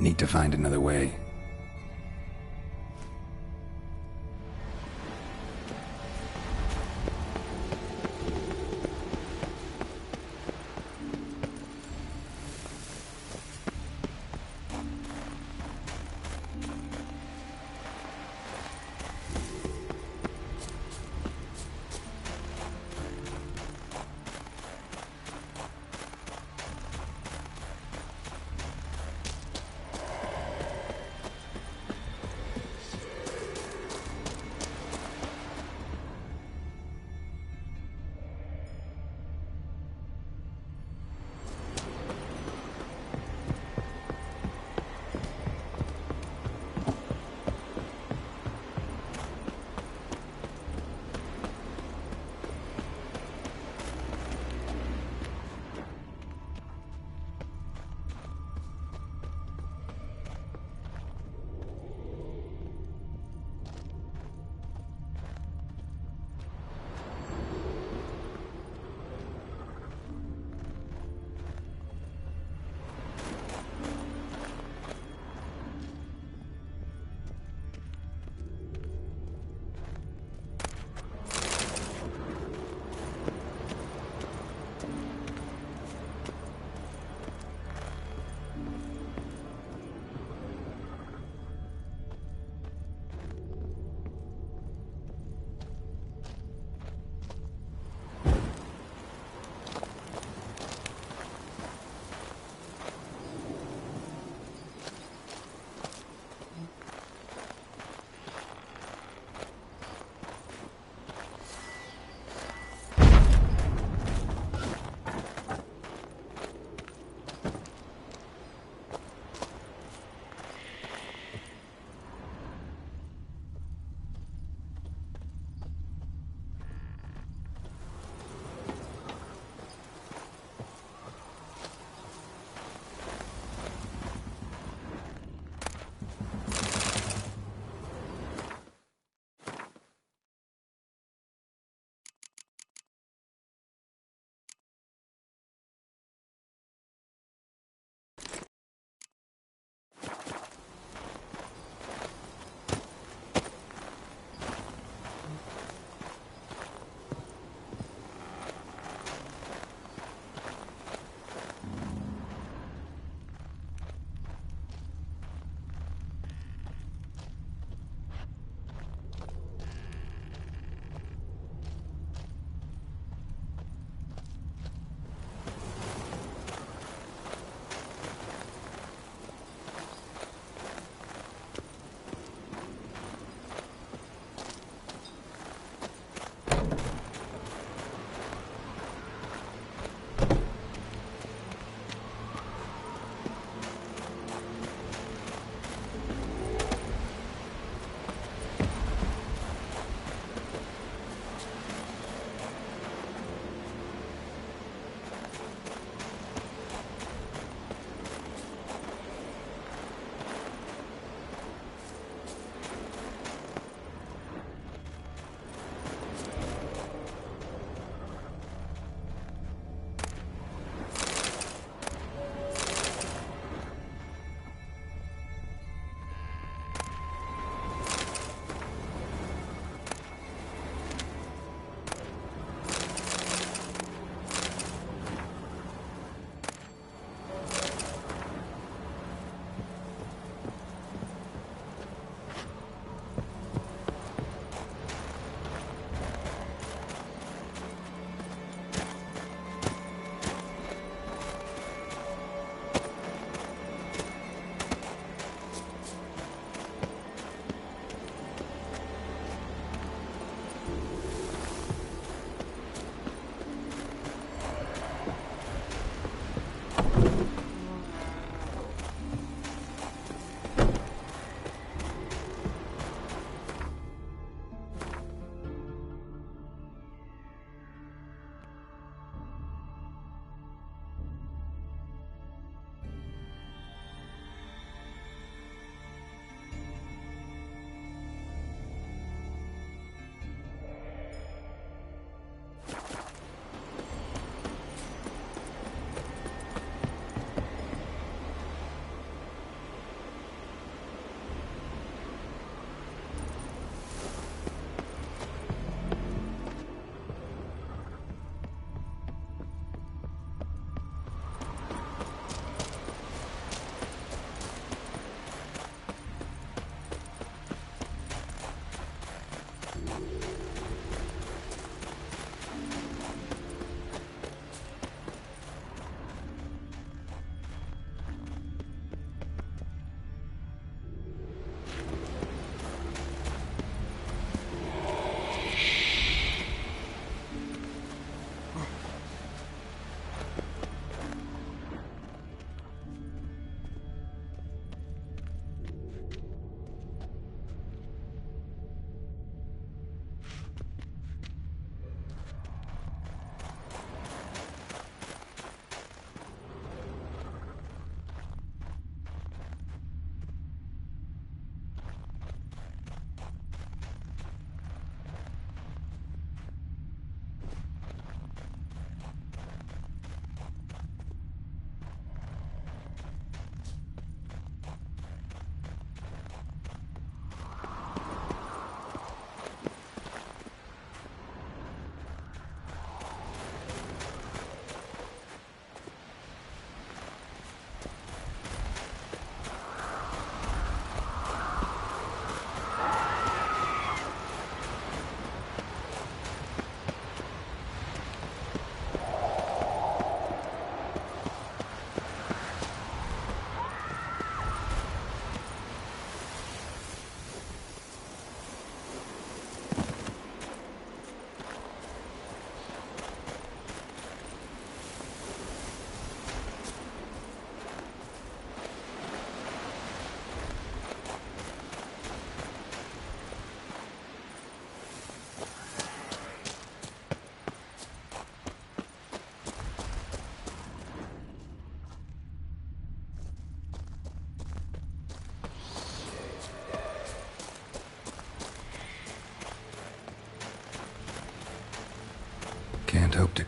Need to find another way.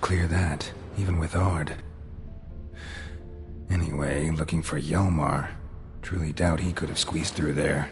clear that, even with Ard. Anyway, looking for Yelmar. Truly doubt he could have squeezed through there.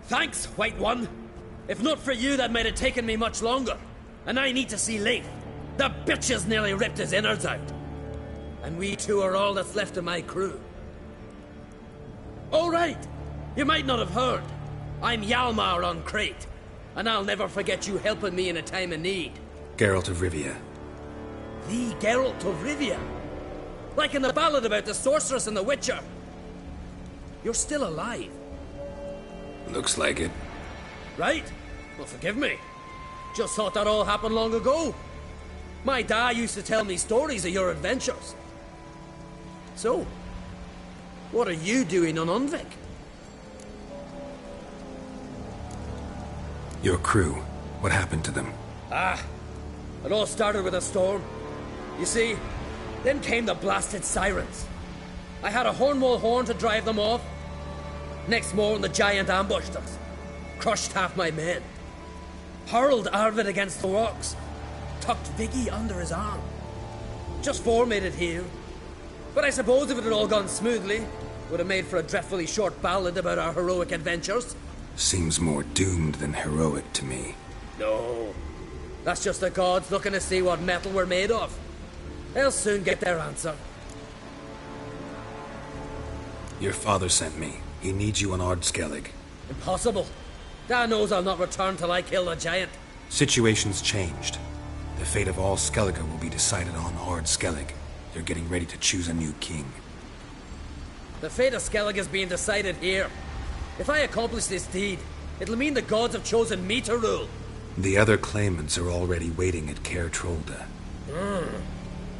Thanks, White One. If not for you, that might have taken me much longer. And I need to see Leif. The bitch has nearly ripped his innards out. And we two are all that's left of my crew. All right. You might not have heard. I'm Hjalmar on Crete. And I'll never forget you helping me in a time of need. Geralt of Rivia. The Geralt of Rivia? Like in the ballad about the sorceress and the witcher. You're still alive. Looks like it. Right? Well, forgive me. Just thought that all happened long ago. My dad used to tell me stories of your adventures. So, what are you doing on Unvik? Your crew. What happened to them? It all started with a storm. You see, then came the blasted sirens. I had a Hornwall horn to drive them off. Next morning, the giant ambushed us. Crushed half my men. Hurled Arvid against the rocks. Tucked Viggy under his arm. Just four made it here. But I suppose if it had all gone smoothly, would have made for a dreadfully short ballad about our heroic adventures. Seems more doomed than heroic to me. No. That's just the gods looking to see what metal we're made of. They'll soon get their answer. Your father sent me. He needs you on Ardskellig. Impossible. Dad knows I'll not return till I kill the giant. Situation's changed. The fate of all Skellige will be decided on Ardskellig. They're getting ready to choose a new king. The fate of Skellige is being decided here. If I accomplish this deed, it'll mean the gods have chosen me to rule. The other claimants are already waiting at Caer Trolda.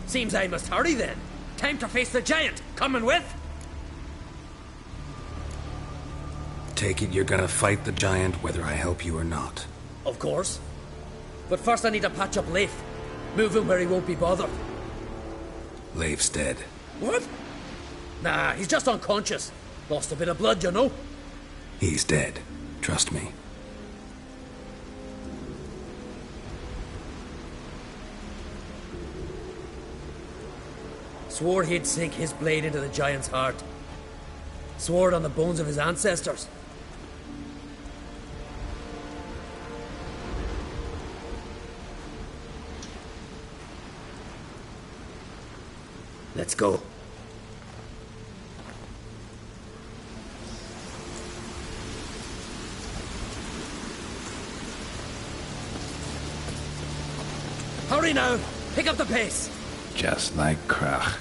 Seems I must hurry then. Time to face the giant. Coming with? Take it you're gonna fight the giant whether I help you or not. Of course. But first I need to patch up Leif. Move him where he won't be bothered. Leif's dead. What? Nah, he's just unconscious. Lost a bit of blood, you know. He's dead. Trust me. Swore he'd sink his blade into the giant's heart. Swore it on the bones of his ancestors. Let's go. Hurry now! Pick up the pace! Just like Krach.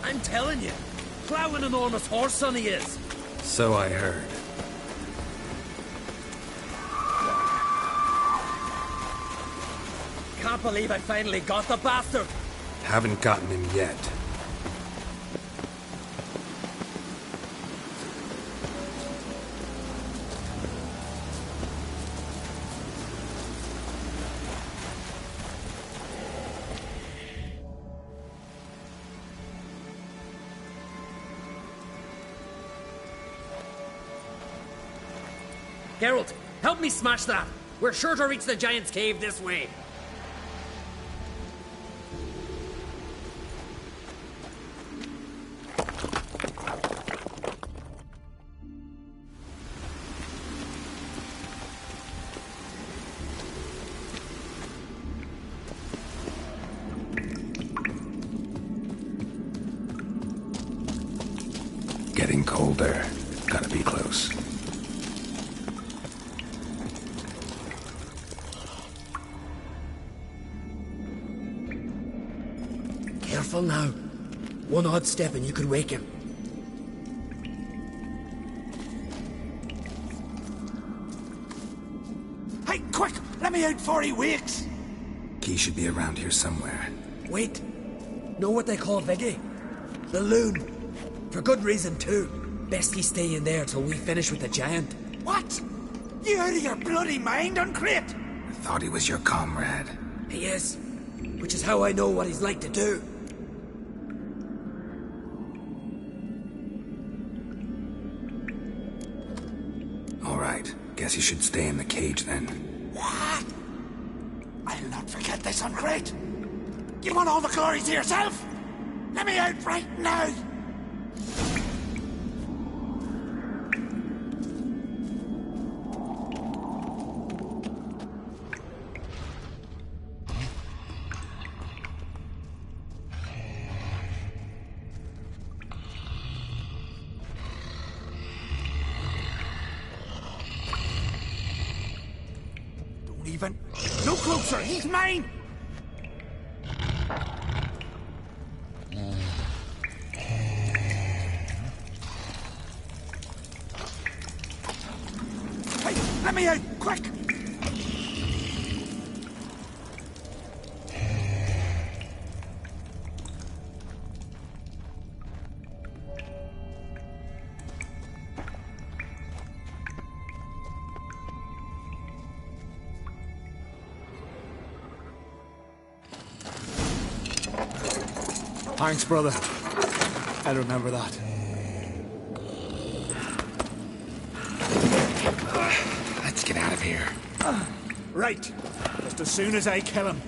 I'm telling you, plow an enormous horse son he is. So I heard. Can't believe I finally got the bastard. Haven't gotten him yet. Geralt, help me smash that. We're sure to reach the giant's cave this way. Getting colder. Gotta be close. Careful now. One odd step and you could wake him. Hey, quick! Let me out before he wakes! Key should be around here somewhere. Wait. Know what they call Viggy? The loon. For good reason, too. Best he stay in there till we finish with the giant. What? You out of your bloody mind on Crete? I thought he was your comrade. He is. Which is how I know what he's like to do. All right. Guess you should stay in the cage then. What? I'll not forget this, Uncrate. You want all the glory to yourself? Let me out right now! Don't even... No closer! He's mine! Let me out, quick! Thanks, brother. I'll remember that. Let's get out of here. Right. Just as soon as I kill him.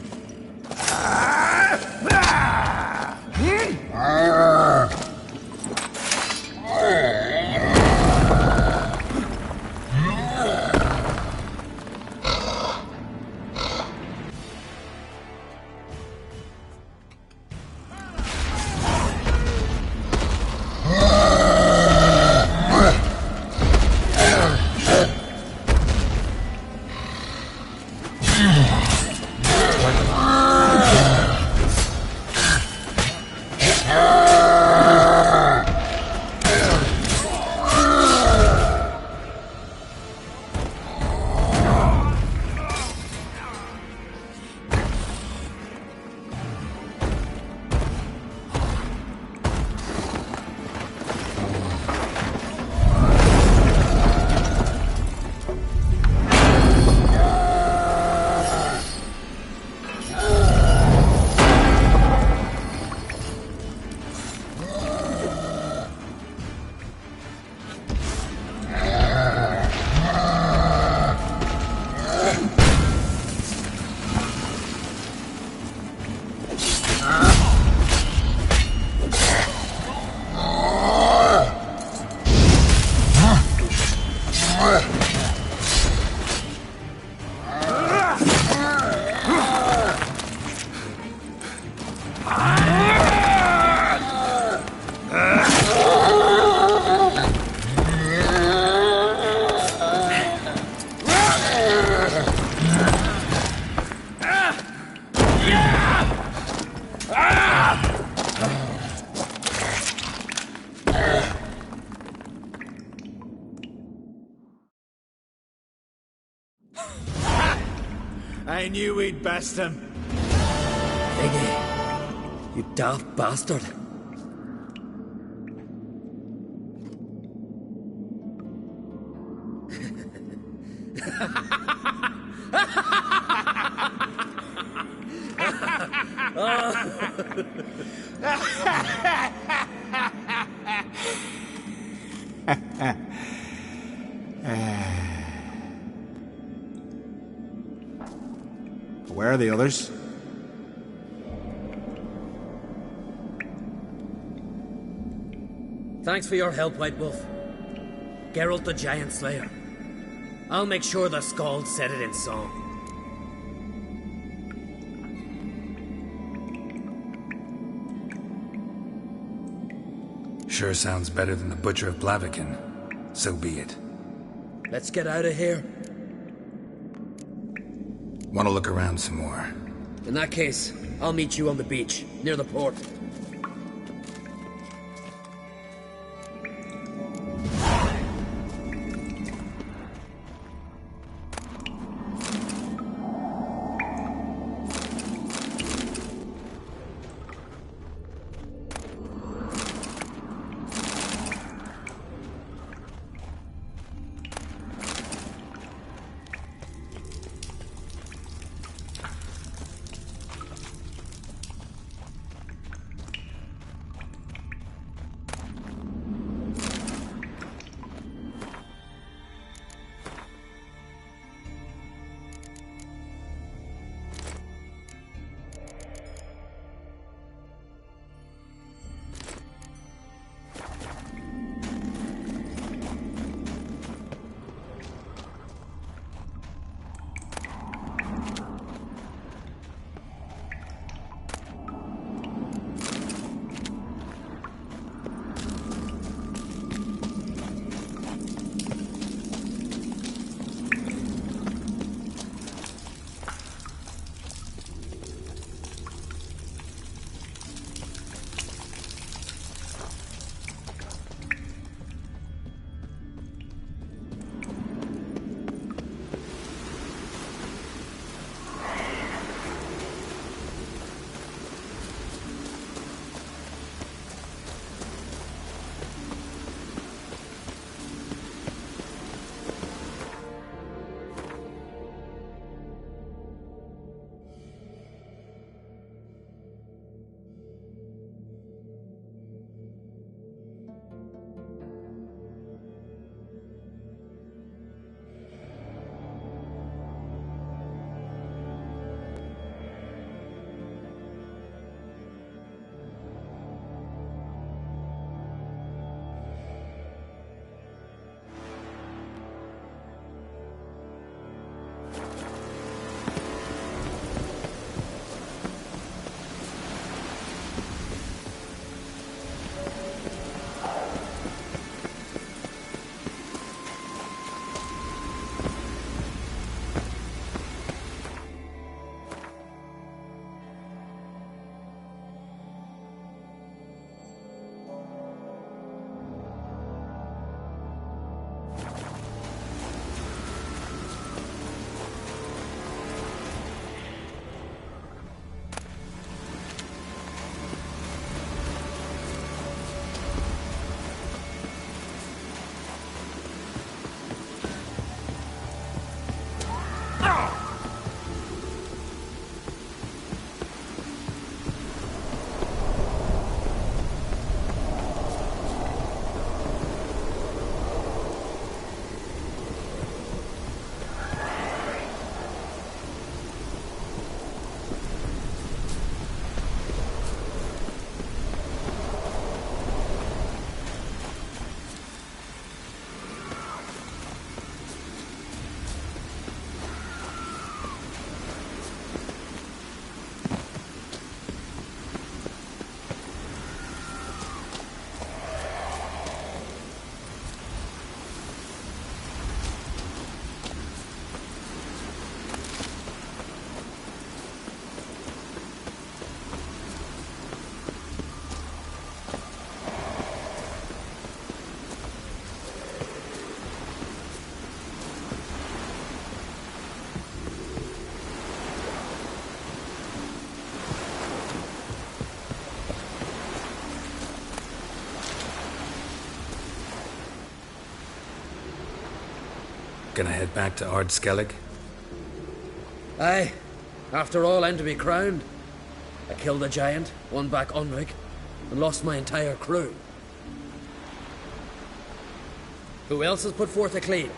I knew we'd best him. Iggy, you daft bastard. Where are the others? Thanks for your help, White Wolf. Geralt the Giant Slayer. I'll make sure the Skald said it in song. Sure sounds better than the Butcher of Blaviken. So be it. Let's get out of here. Want to look around some more? In that case, I'll meet you on the beach, near the port. Gonna head back to Ard Skellig? Aye. After all, I'm to be crowned. I killed a giant, won back Unrig, and lost my entire crew. Who else has put forth a claim?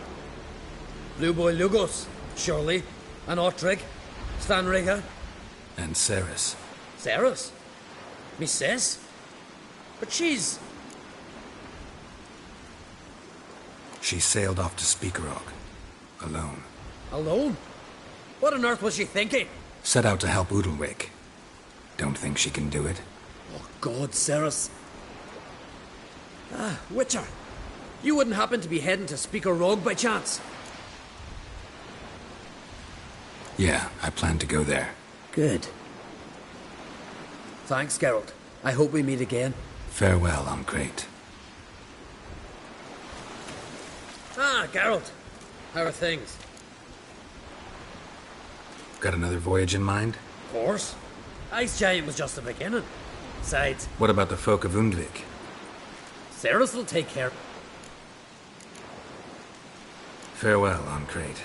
Blue Boy Lugos, surely, and Ottrig, Stanriga. And Ceres. Ceres? Me sis? But she's... She sailed off to Speakerog. Alone. alone? What on earth was she thinking? Set out to help Udalric. Don't think she can do it. Oh, God, Ceres. Ah, Witcher. You wouldn't happen to be heading to Speaker Rogue by chance? Yeah, I plan to go there. Good. Thanks, Geralt. I hope we meet again. Farewell, Uncrate. Ah, Geralt. How are things? Got another voyage in mind? Of course. Ice Giant was just the beginning. Besides, What about the folk of Undvik? Ceres will take care. Farewell, Uncrate.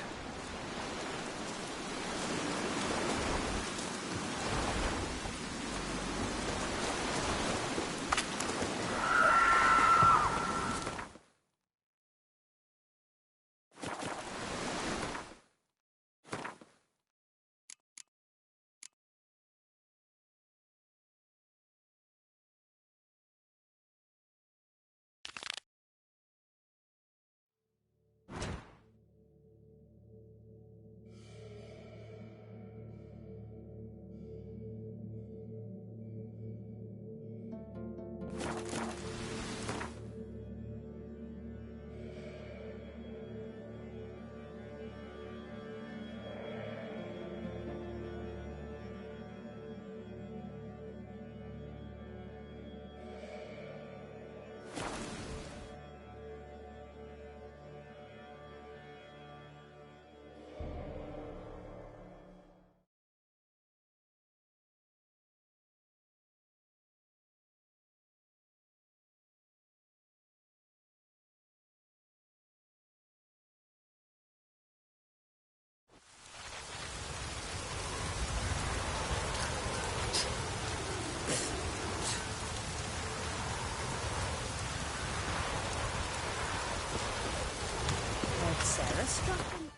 Sarah struck him.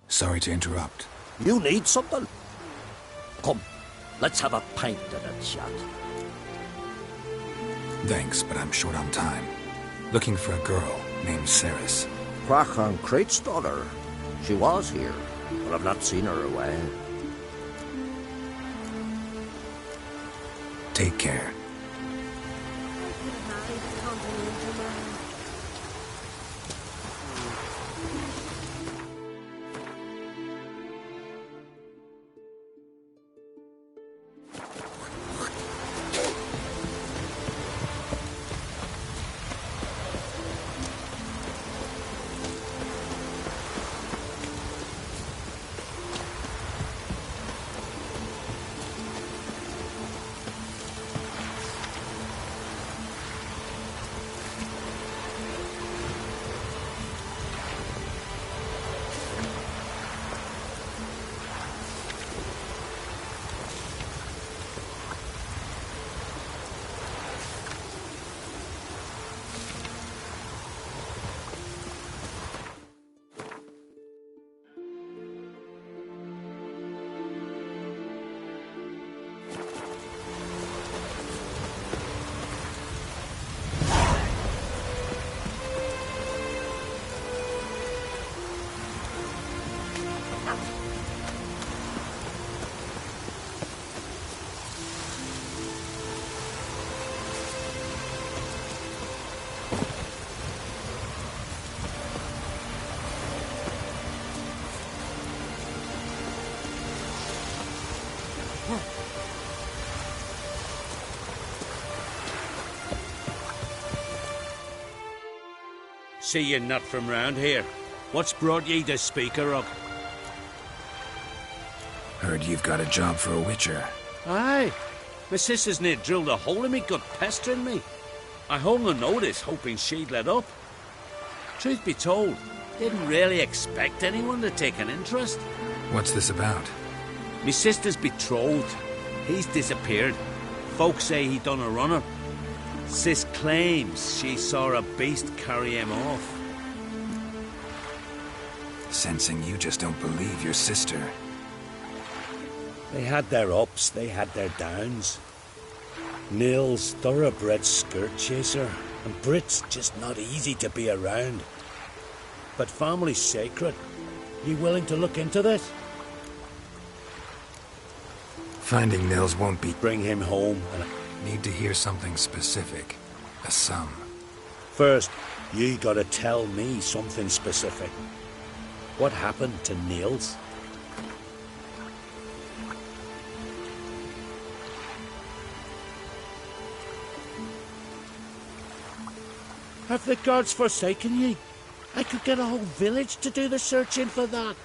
Sorry to interrupt. You need something? Come, let's have a pint and a chat. Thanks, but I'm short on time. Looking for a girl named Ceres. Crachan Crate's daughter. She was here, but I've not seen her away. Take care. See you're not from round here. What's brought ye to Speaker of? Heard you've got a job for a witcher. Aye. My sister's near drilled a hole in me gut, pestering me. I hung a notice hoping she'd let up. Truth be told, didn't really expect anyone to take an interest. What's this about? Me sister's betrothed. He's disappeared. Folks say he done a runner. Sis claims she saw a beast carry him off. Sensing you just don't believe your sister. They had their ups, they had their downs. Neil's thoroughbred skirt chaser, and Brit's just not easy to be around. But family's sacred. You willing to look into this? Finding Nils won't be... Bring him home and... Need to hear something specific. A sum. First, you gotta tell me something specific. What happened to Nils? Have the gods forsaken ye? I could get a whole village to do the searching for that.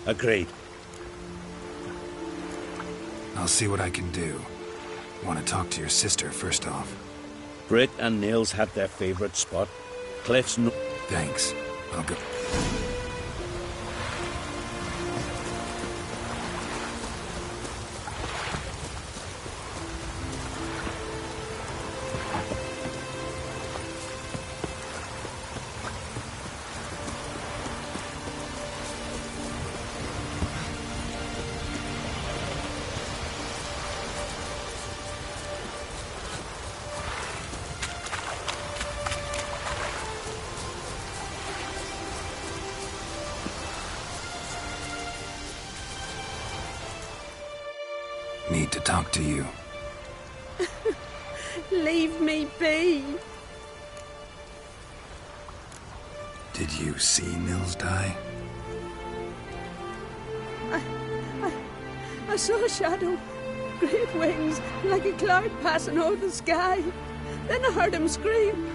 Agreed. I'll see what I can do. Want to talk to your sister first off. Brit and Nils had their favourite spot. Cliff's no... Thanks. I'll go... Need to talk to you. Leave me be. Did you see Nils die? I saw a shadow. Great wings, like a cloud passing over the sky. Then I heard him scream.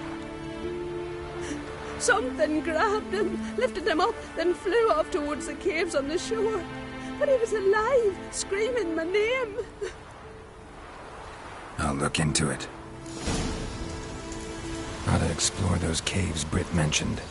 Something grabbed him, lifted him up, then flew off towards the caves on the shore. But he was alive, screaming my name. I'll look into it. Ought to explore those caves Britt mentioned.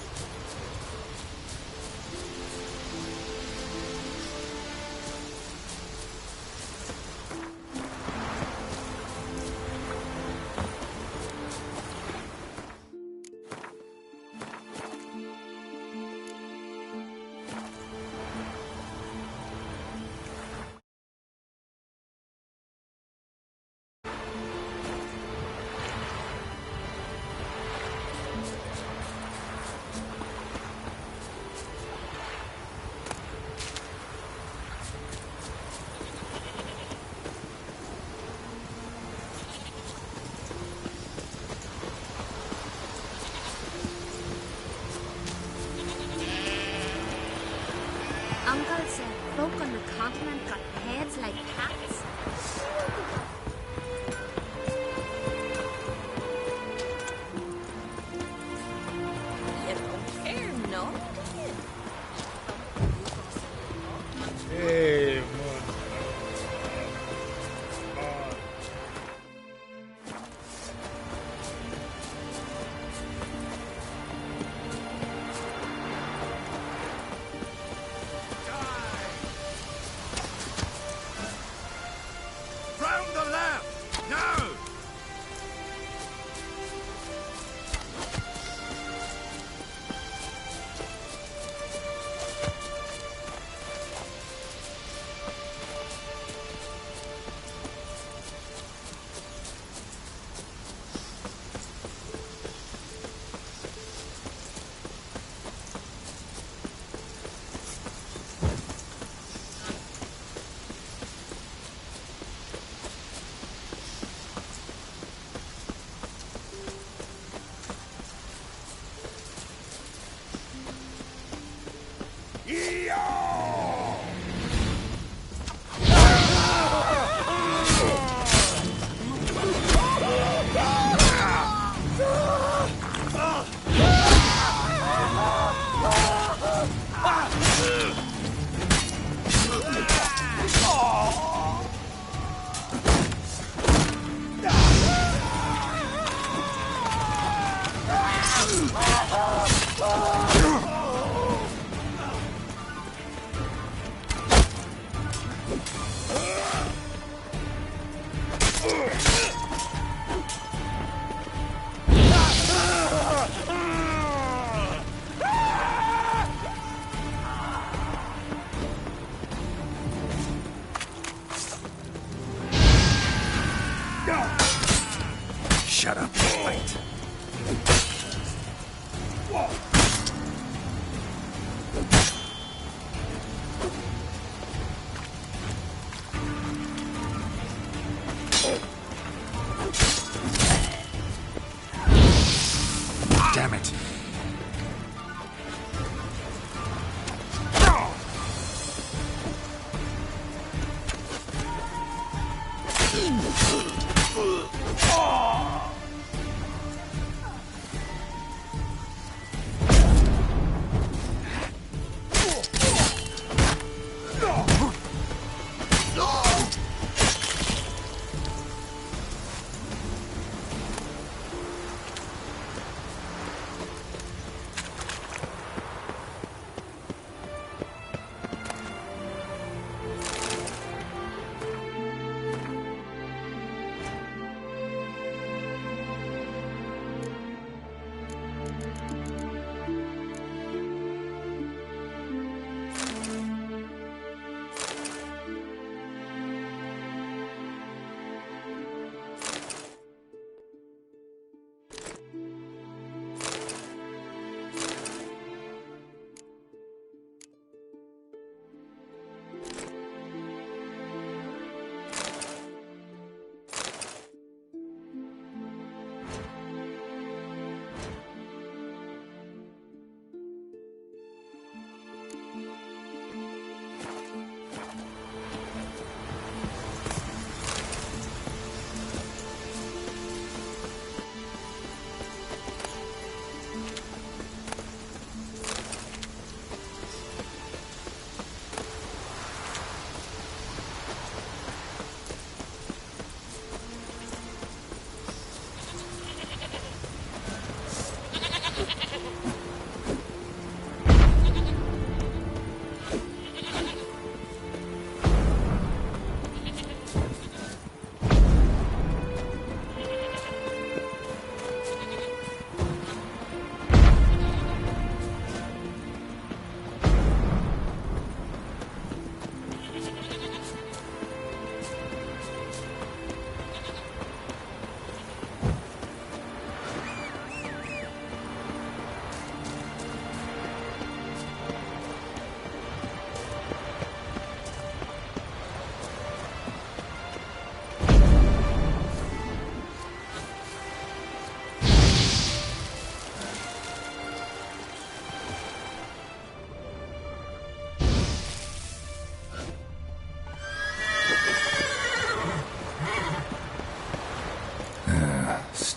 Uncle said folk on the continent got heads like cats. You don't care, no? Hey, Round the left! Now!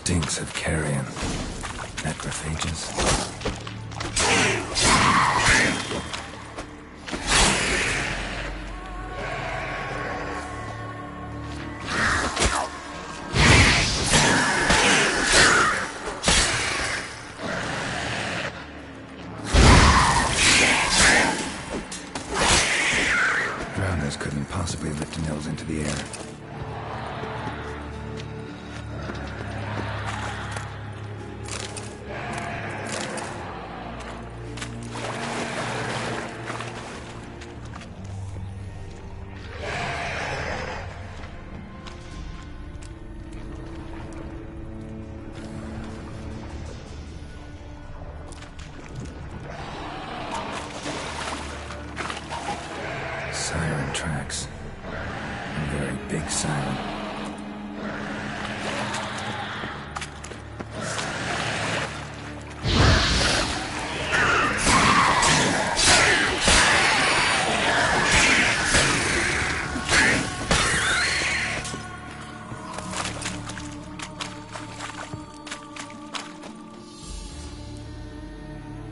stinks of carrion. Necrophages. Drowners couldn't possibly lift Nils into the air. Siren tracks. A very big siren.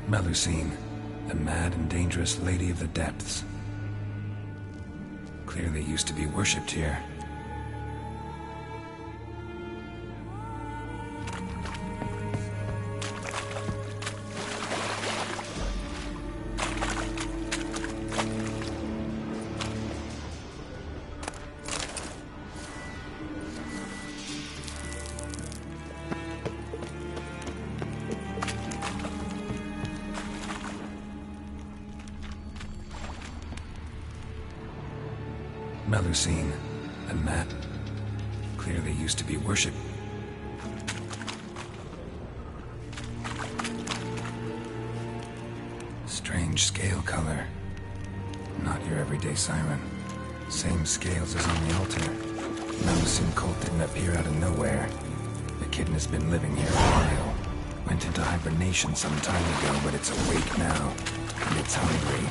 Melusine, the mad and dangerous Lady of the Depths. Clearly used to be worshipped here. Melusine, the mad, clearly used to be worshipped. Strange scale color. Not your everyday siren. Same scales as on the altar. Melusine cult didn't appear out of nowhere. The kitten has been living here a while. Went into hibernation some time ago, but it's awake now. And it's hungry.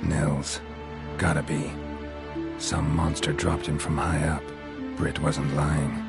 Nils. Gotta be. Some monster dropped him from high up. Britt wasn't lying.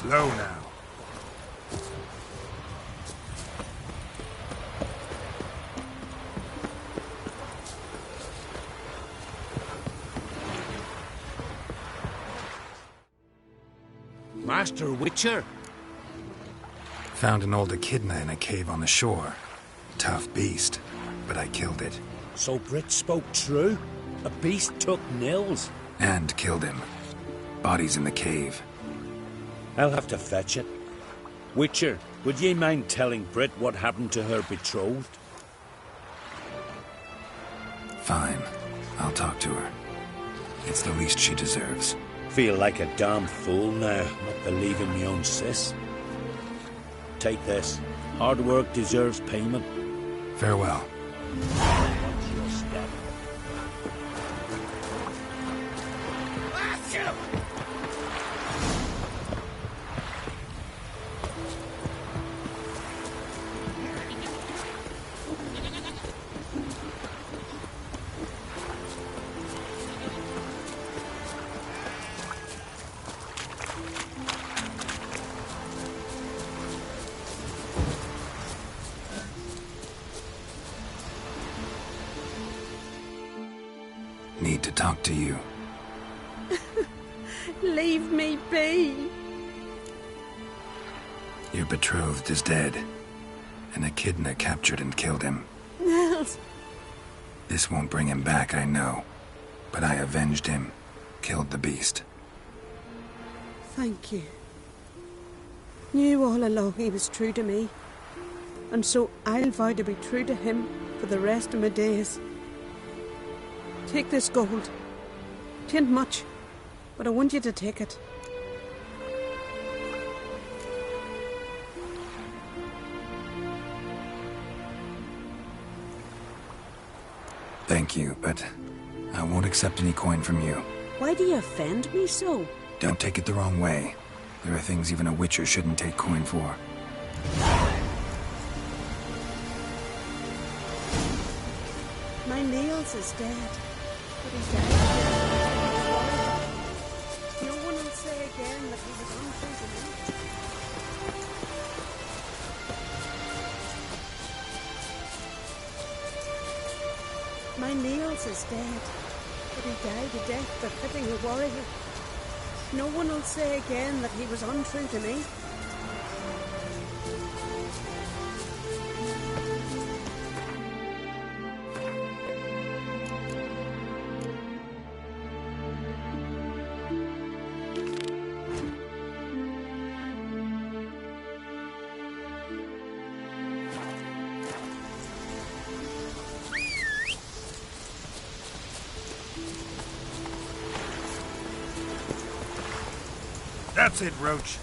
Slow now. Master Witcher? Found an old echidna in a cave on the shore. Tough beast, but I killed it. So Brit spoke true? A beast took Nils? And killed him. Body's in the cave. I'll have to fetch it. Witcher, would ye mind telling Brit what happened to her betrothed? Fine. I'll talk to her. It's the least she deserves. Feel like a damn fool now, not believing me own sis. Take this. Hard work deserves payment. Farewell. Watch your step. Need to talk to you. Leave me be. Your betrothed is dead. An echidna captured and killed him. Nels. This won't bring him back, I know. But I avenged him. Killed the beast. Thank you. Knew all along he was true to me. And so I'll vow to be true to him for the rest of my days. Take this gold. 'Tain't much, but I want you to take it. Thank you, but I won't accept any coin from you. Why do you offend me so? Don't take it the wrong way. There are things even a witcher shouldn't take coin for. My Niels is dead. But he's dead. No one will say again that he was untrue to me. My Niels is dead, but he died a death befitting a warrior. No one will say again that he was untrue to me. That's it, Roach.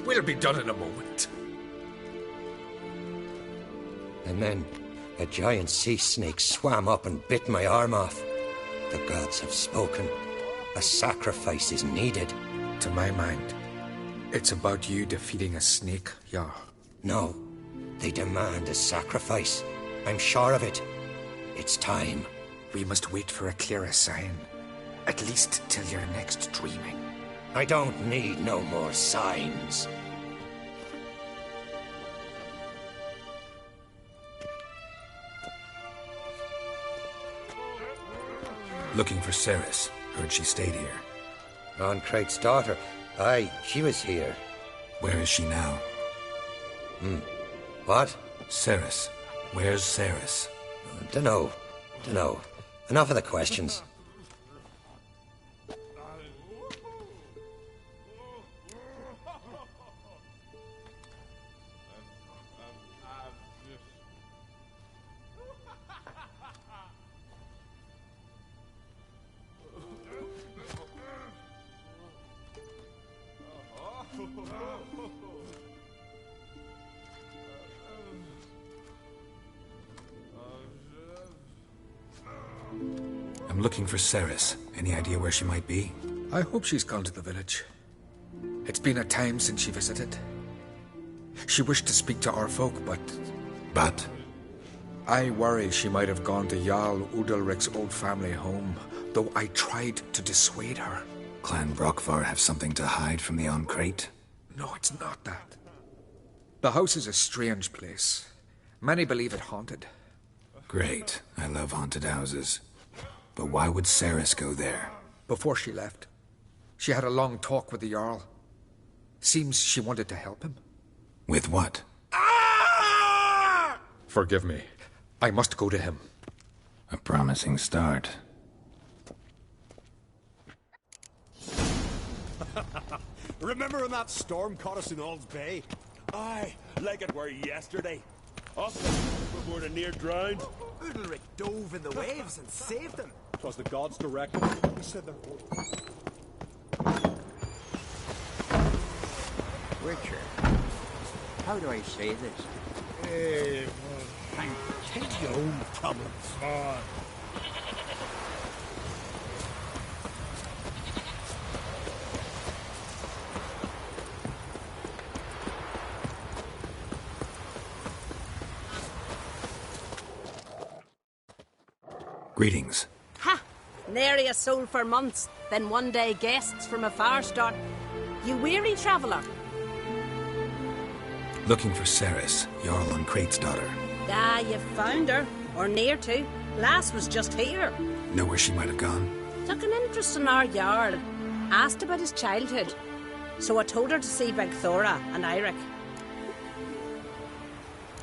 We'll be done in a moment. And then a giant sea snake swam up and bit my arm off. The gods have spoken. A sacrifice is needed. To my mind, it's about you defeating a snake, Jarl. No, they demand a sacrifice. I'm sure of it. It's time. We must wait for a clearer sign. At least till your next dreaming. I don't need no more signs. Looking for Ceres. Heard she stayed here. Ron Craig's daughter. Aye, she was here. Where is she now? What? Ceres. Where's Ceres? Dunno. Enough of the questions. I'm looking for Ceres. Any idea where she might be? I hope she's gone to the village. It's been a time since she visited. She wished to speak to our folk, but But? I worry she might have gone to Jarl Udalric's old family home, though I tried to dissuade her. Clan Brockvar have something to hide from the Oncrate? No, it's not that. The house is a strange place. Many believe it haunted. Great. I love haunted houses. But why would Ceres go there? Before she left, she had a long talk with the Jarl. Seems she wanted to help him. With what? Forgive me. I must go to him. A promising start. Remember when that storm caught us in Ald's Bay? Aye, like it were yesterday. Us were more than near drowned. Udalric dove in the waves and saved them. 'Twas the gods directed. We said them. Richard, how do I say this? Take your own problems. Greetings. Ha! Nary a soul for months, then one day guests from a far start. You weary traveller? Looking for Ceres, Jarl Oncrate's daughter. Ah, you've found her, or near to. Lass was just here. Know where she might have gone? Took an interest in our Jarl. Asked about his childhood. So I told her to see Bergthora and Eirik.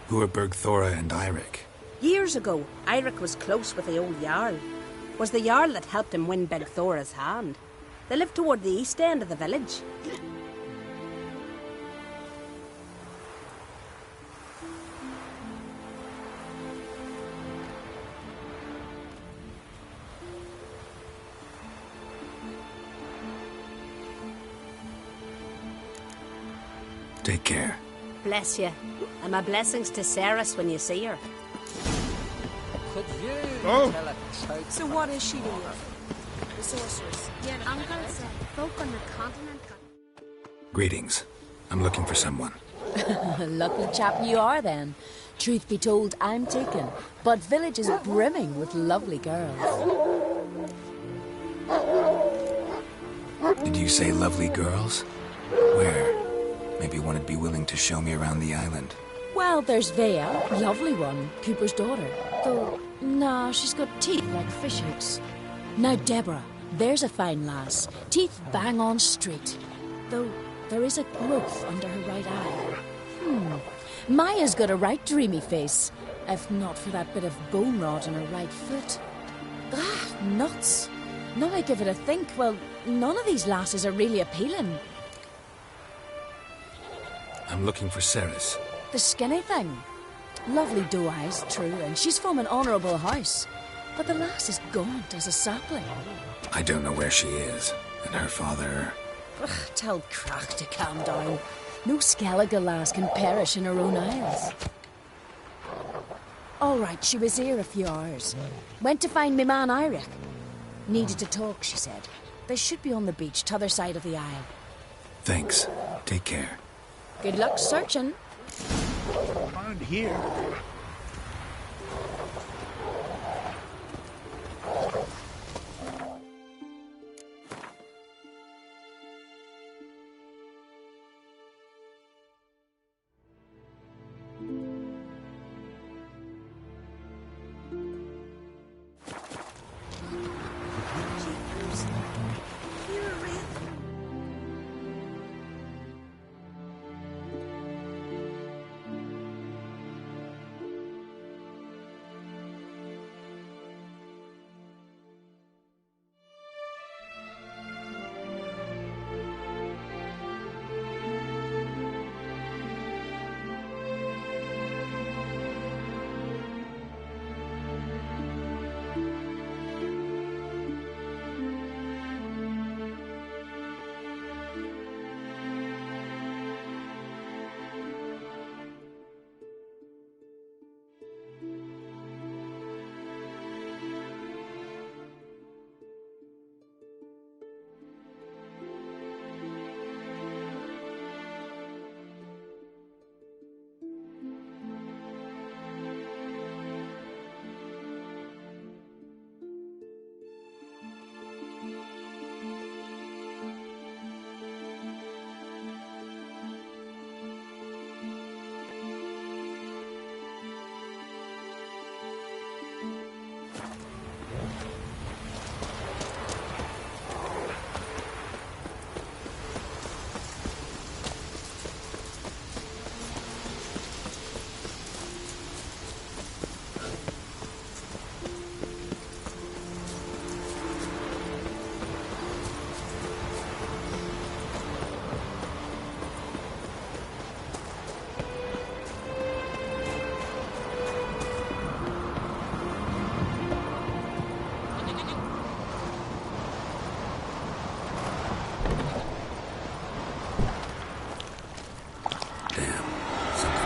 Who are Bergthora and Eirik? Years ago, Eirik was close with the old Jarl. Was the Jarl that helped him win Bergthora's hand. They lived toward the east end of the village. Take care. Bless you. And my blessings to Ceres when you see her. Could you Oh. tell a child? So what is she to you? The sorceress. Your uncle said folk on the continent got... Greetings. I'm looking for someone. Lucky chap you are then. Truth be told, I'm taken, but village is brimming with lovely girls. Did you say lovely girls? Where? Maybe one would be willing to show me around the island. Well, there's Vea, lovely one, Cooper's daughter. Though, nah, she's got teeth like fish hooks. Now Deborah, there's a fine lass. Teeth bang on straight. Though there is a growth under her right eye. Maya's got a right dreamy face, if not for that bit of bone rot in her right foot. Ah, nuts. Now I give it a think, well, none of these lasses are really appealing. I'm looking for Ceres. The skinny thing. Lovely doe eyes, true, and she's from an honourable house. But the lass is gaunt as a sapling. I don't know where she is. And her father... Ugh, tell Crack to calm down. No Skellige lass can perish in her own isles. All right, she was here a few hours. Went to find me man Eirik. Needed to talk, she said. They should be on the beach, t'other side of the isle. Thanks. Take care. Good luck searching. Around here.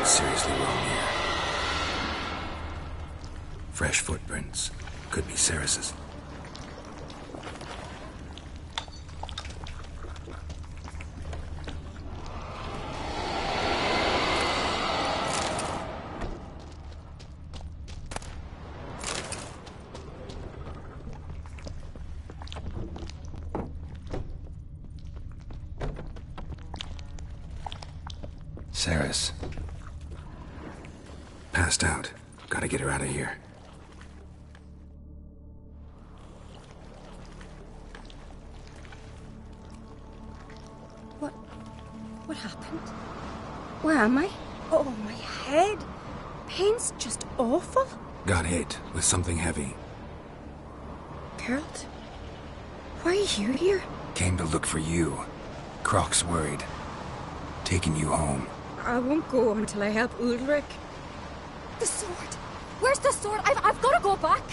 Seriously wrong here. Fresh footprints. Could be Ceres's. Ceres. Passed out. Gotta get her out of here. What happened? Where am I? Oh, my head. Pain's just awful. Got hit with something heavy. Geralt? Why are you here? Came to look for you. Croc's worried. Taking you home. I won't go until I help Ulrich. The sword! Where's the sword? I've got to go back!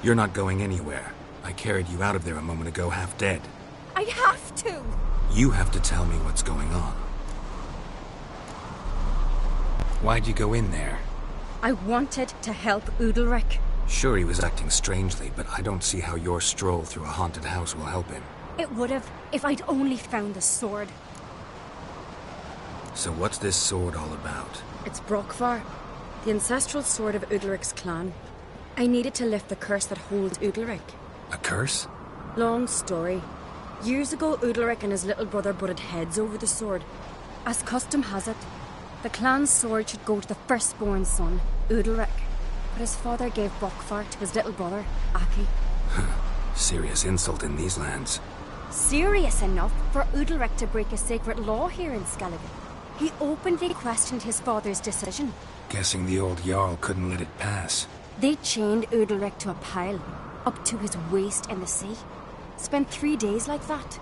You're not going anywhere. I carried you out of there a moment ago half dead. I have to! You have to tell me what's going on. Why'd you go in there? I wanted to help Ulrich. Sure, he was acting strangely, but I don't see how your stroll through a haunted house will help him. It would have, if I'd only found the sword. So what's this sword all about? It's Brokvar, the ancestral sword of Udalric's clan. I needed to lift the curse that holds Udalric. A curse? Long story. Years ago, Udalric and his little brother butted heads over the sword. As custom has it, the clan's sword should go to the firstborn son, Udalric. But his father gave Brokvar to his little brother, Aki. Serious insult in these lands. Serious enough for Udalric to break a sacred law here in Skellige. He openly questioned his father's decision. Guessing the old Jarl couldn't let it pass. They chained Udalric to a pile, up to his waist in the sea. Spent 3 days like that.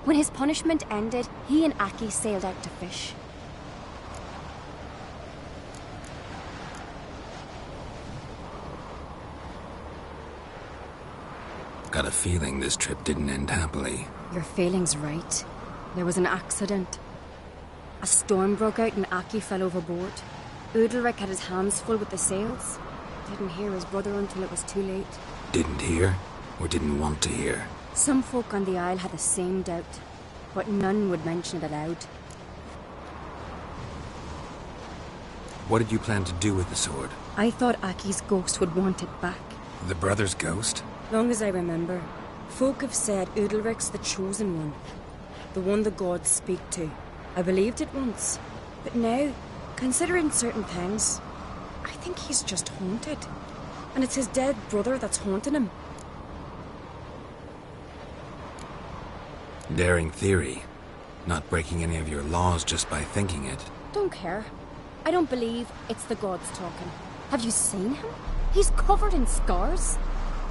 When his punishment ended, he and Aki sailed out to fish. Got a feeling this trip didn't end happily. Your feeling's right. There was an accident. A storm broke out and Aki fell overboard. Udalric had his hands full with the sails. Didn't hear his brother until it was too late. Didn't hear, or didn't want to hear? Some folk on the Isle had the same doubt, but none would mention it aloud. What did you plan to do with the sword? I thought Aki's ghost would want it back. The brother's ghost? Long as I remember, folk have said Udalric's the chosen one. The one the gods speak to. I believed it once. But now, considering certain things, I think he's just haunted. And it's his dead brother that's haunting him. Daring theory. Not breaking any of your laws just by thinking it. Don't care. I don't believe it's the gods talking. Have you seen him? He's covered in scars.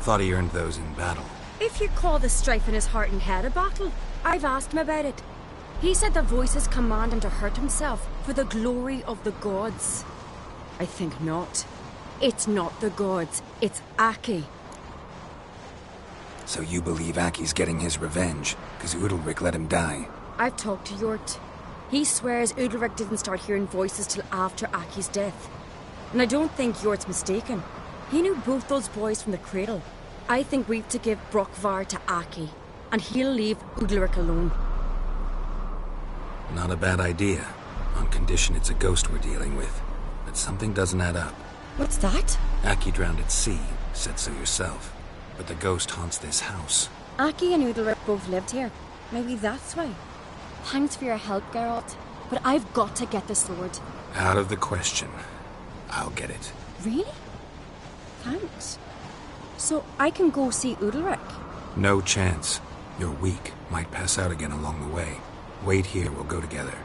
Thought he earned those in battle. If you call the strife in his heart and head a battle, I've asked him about it. He said the voices command him to hurt himself for the glory of the gods. I think not. It's not the gods, it's Aki. So you believe Aki's getting his revenge, because Udalric let him die? I've talked to Yort. He swears Udalric didn't start hearing voices till after Aki's death. And I don't think Yort's mistaken. He knew both those boys from the cradle. I think we've to give Brokvar to Aki, and he'll leave Udalric alone. Not a bad idea, on condition it's a ghost we're dealing with. But something doesn't add up. What's that? Aki drowned at sea, said so yourself. But the ghost haunts this house. Aki and Udalric both lived here. Maybe that's why. Thanks for your help, Geralt. But I've got to get the sword. Out of the question. I'll get it. Really? Thanks. So I can go see Udalric? No chance. You're weak. Might pass out again along the way. Wait here, we'll go together.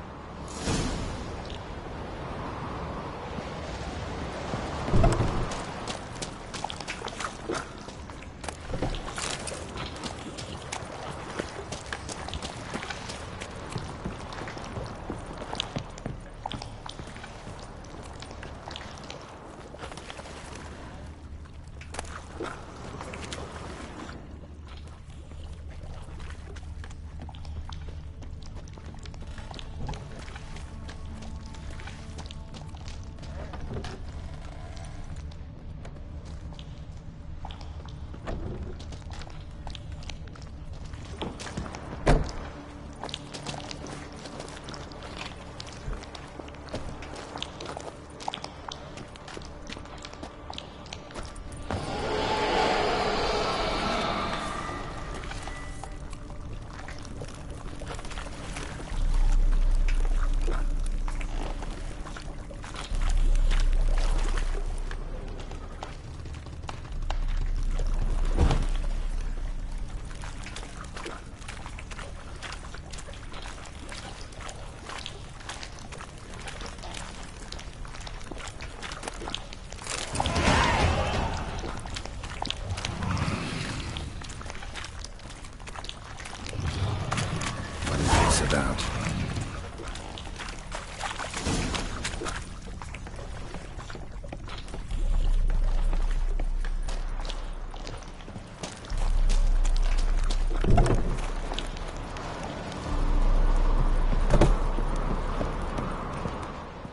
About.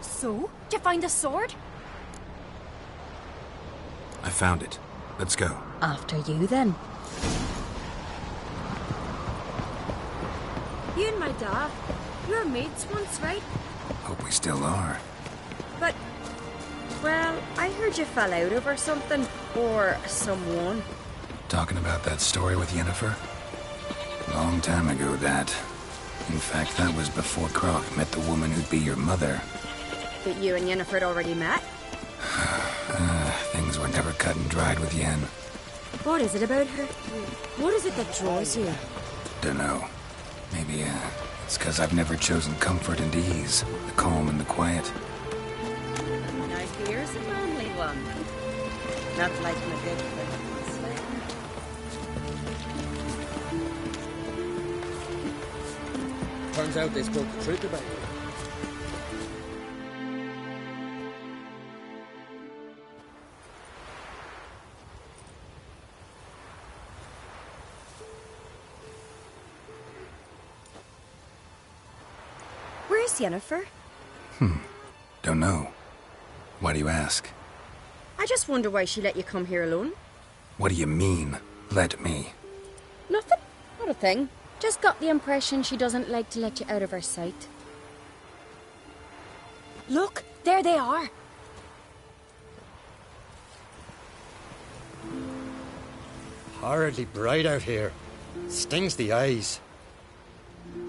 So? Did you find the sword? I found it. Let's go. After you, then. You and my dad, you were mates once, right? Hope we still are. But, well, I heard you fell out over something, or someone. Talking about that story with Yennefer? Long time ago, that. In fact, that was before Croc met the woman who'd be your mother. But you and Yennefer had already met? Things were never cut and dried with Yen. What is it about her? What is it that draws you? Dunno. Maybe, it's because I've never chosen comfort and ease, the calm and the quiet. Now here's a lonely one. Not like my big friends. Turns out they spoke the truth about you. Where's Yennefer? Don't know. Why do you ask? I just wonder why she let you come here alone. What do you mean, let me? Nothing. Not a thing. Just got the impression she doesn't like to let you out of her sight. Look, there they are. Horridly bright out here. Stings the eyes.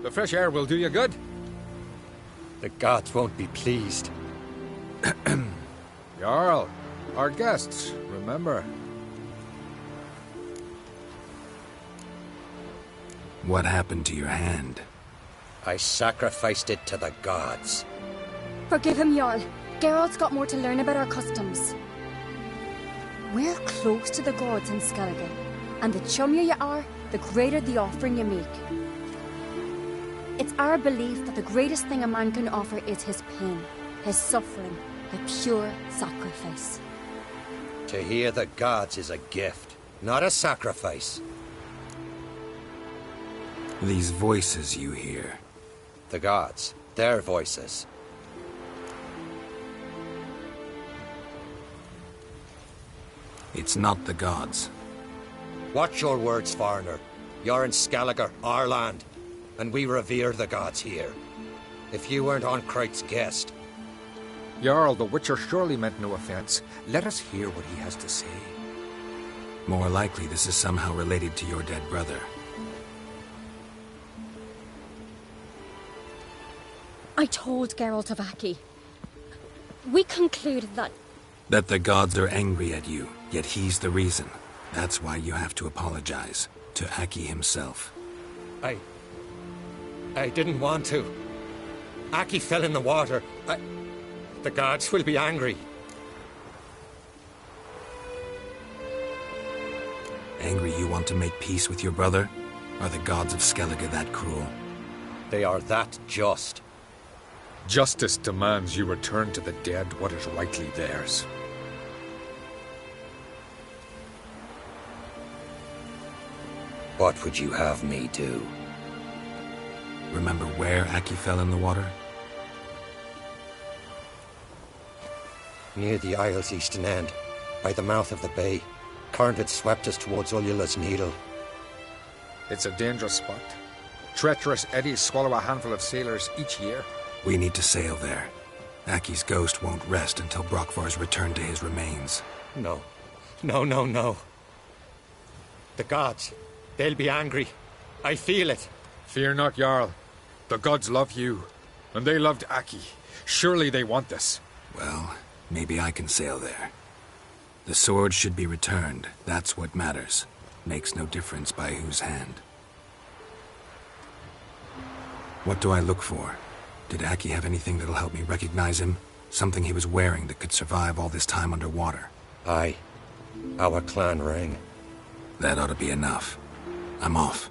The fresh air will do you good. The gods won't be pleased. Jarl, our guests, remember. What happened to your hand? I sacrificed it to the gods. Forgive him, Jarl. Geralt's got more to learn about our customs. We're close to the gods in Skellige, and the chummier you are, the greater the offering you make. It's our belief that the greatest thing a man can offer is his pain, his suffering, a pure sacrifice. To hear the gods is a gift, not a sacrifice. These voices you hear. The gods, their voices. It's not the gods. Watch your words, foreigner. You're in Skellige, our land, and we revere the gods here. If you weren't on Kright's guest... Jarl, the Witcher surely meant no offense. Let us hear what he has to say. More likely this is somehow related to your dead brother. I told Geralt of Aki. We concluded that... That the gods are angry at you, yet he's the reason. That's why you have to apologize. To Aki himself. I didn't want to. Aki fell in the water. The gods will be angry. Angry you want to make peace with your brother? Are the gods of Skellige that cruel? They are that just. Justice demands you return to the dead what is rightly theirs. What would you have me do? Remember where Aki fell in the water? Near the Isle's eastern end, by the mouth of the bay. Current had swept us towards Ullula's Needle. It's a dangerous spot. Treacherous eddies swallow a handful of sailors each year. We need to sail there. Aki's ghost won't rest until Brokvar's returned to his remains. No. No. The gods, they'll be angry. I feel it. Fear not, Jarl. The gods love you, and they loved Aki. Surely they want this. Well, maybe I can sail there. The sword should be returned. That's what matters. Makes no difference by whose hand. What do I look for? Did Aki have anything that'll help me recognize him? Something he was wearing that could survive all this time underwater? Aye. Our clan ring. That ought to be enough. I'm off.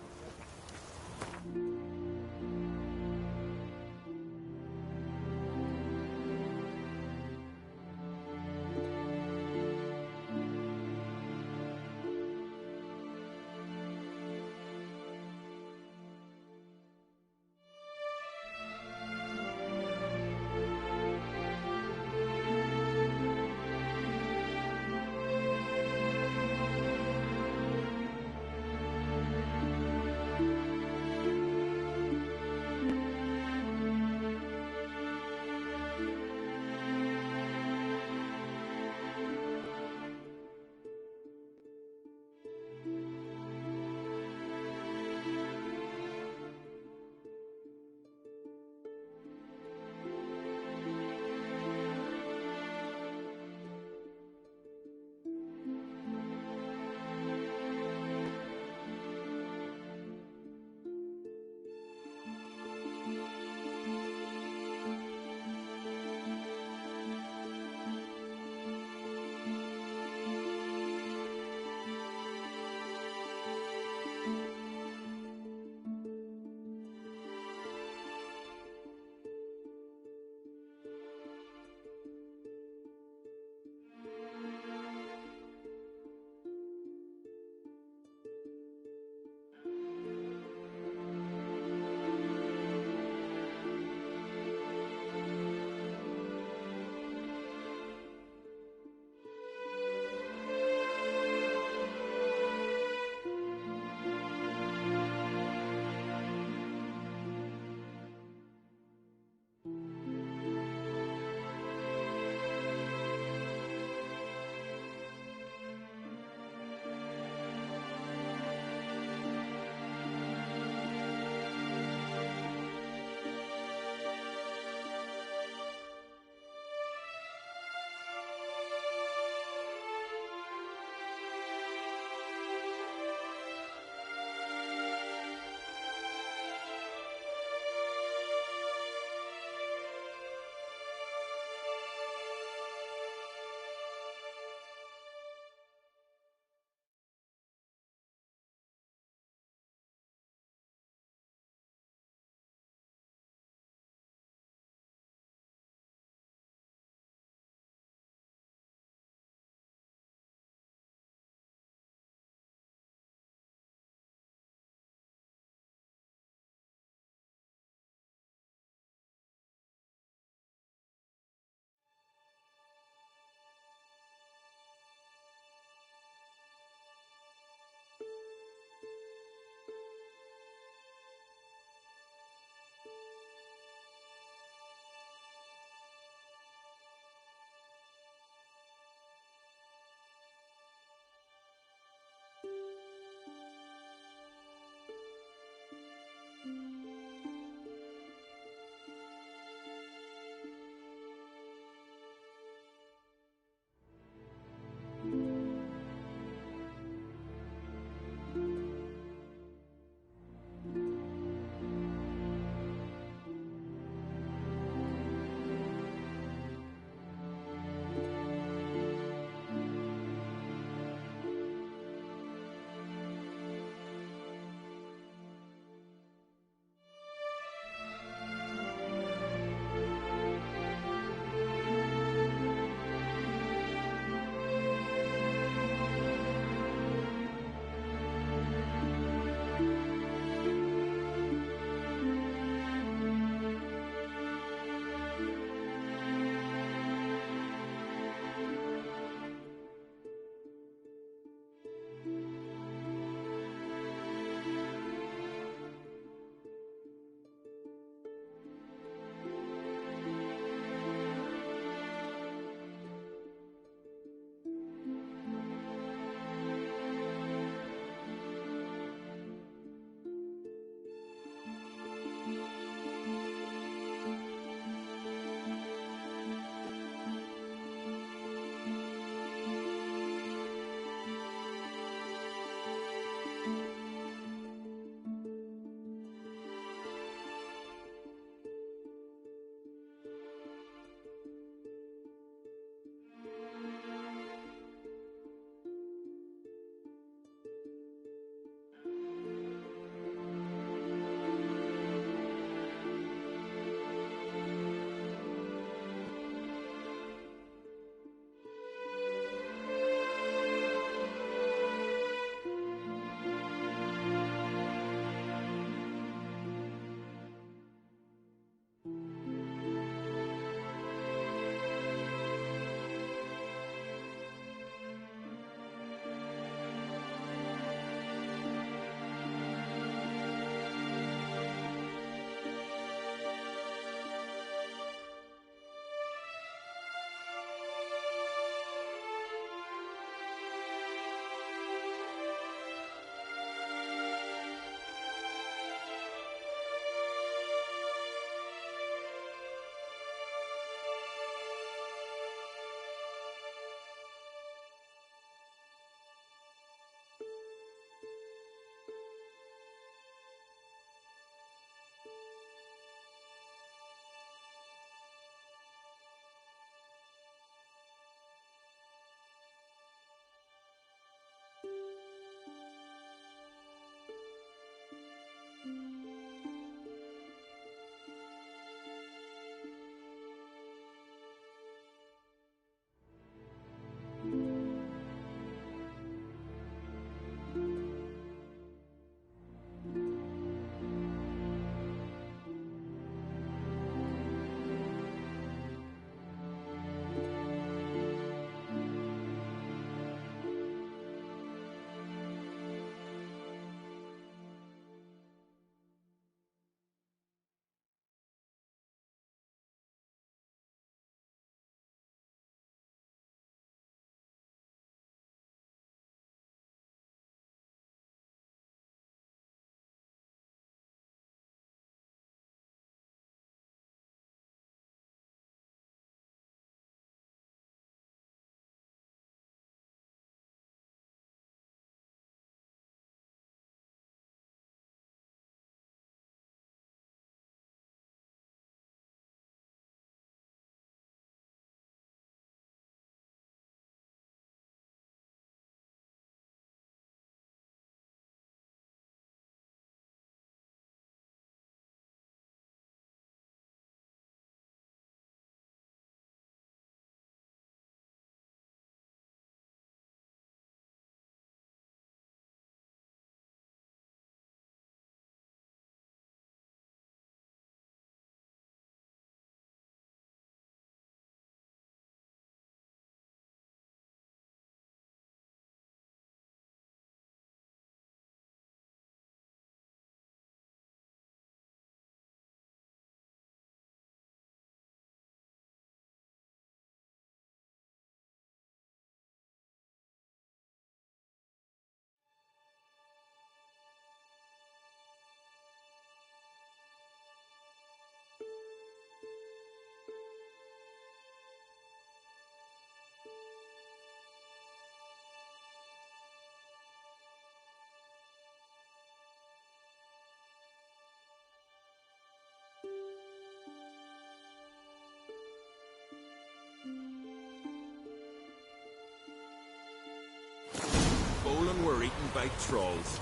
eaten by trolls.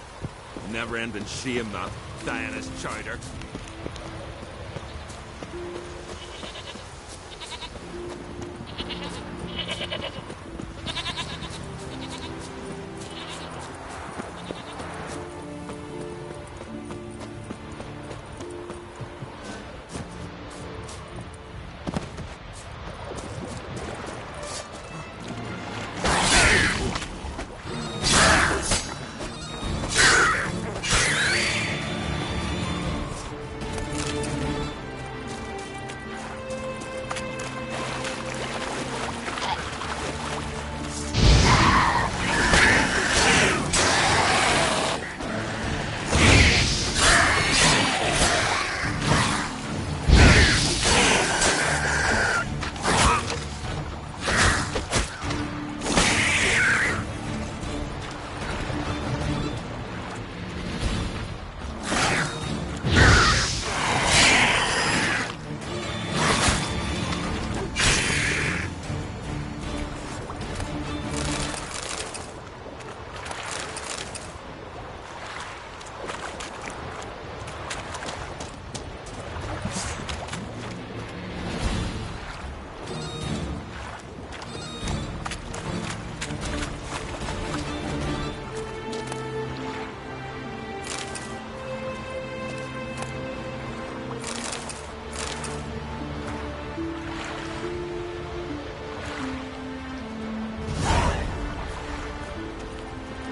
Never-ending shame, that, dying as chowder.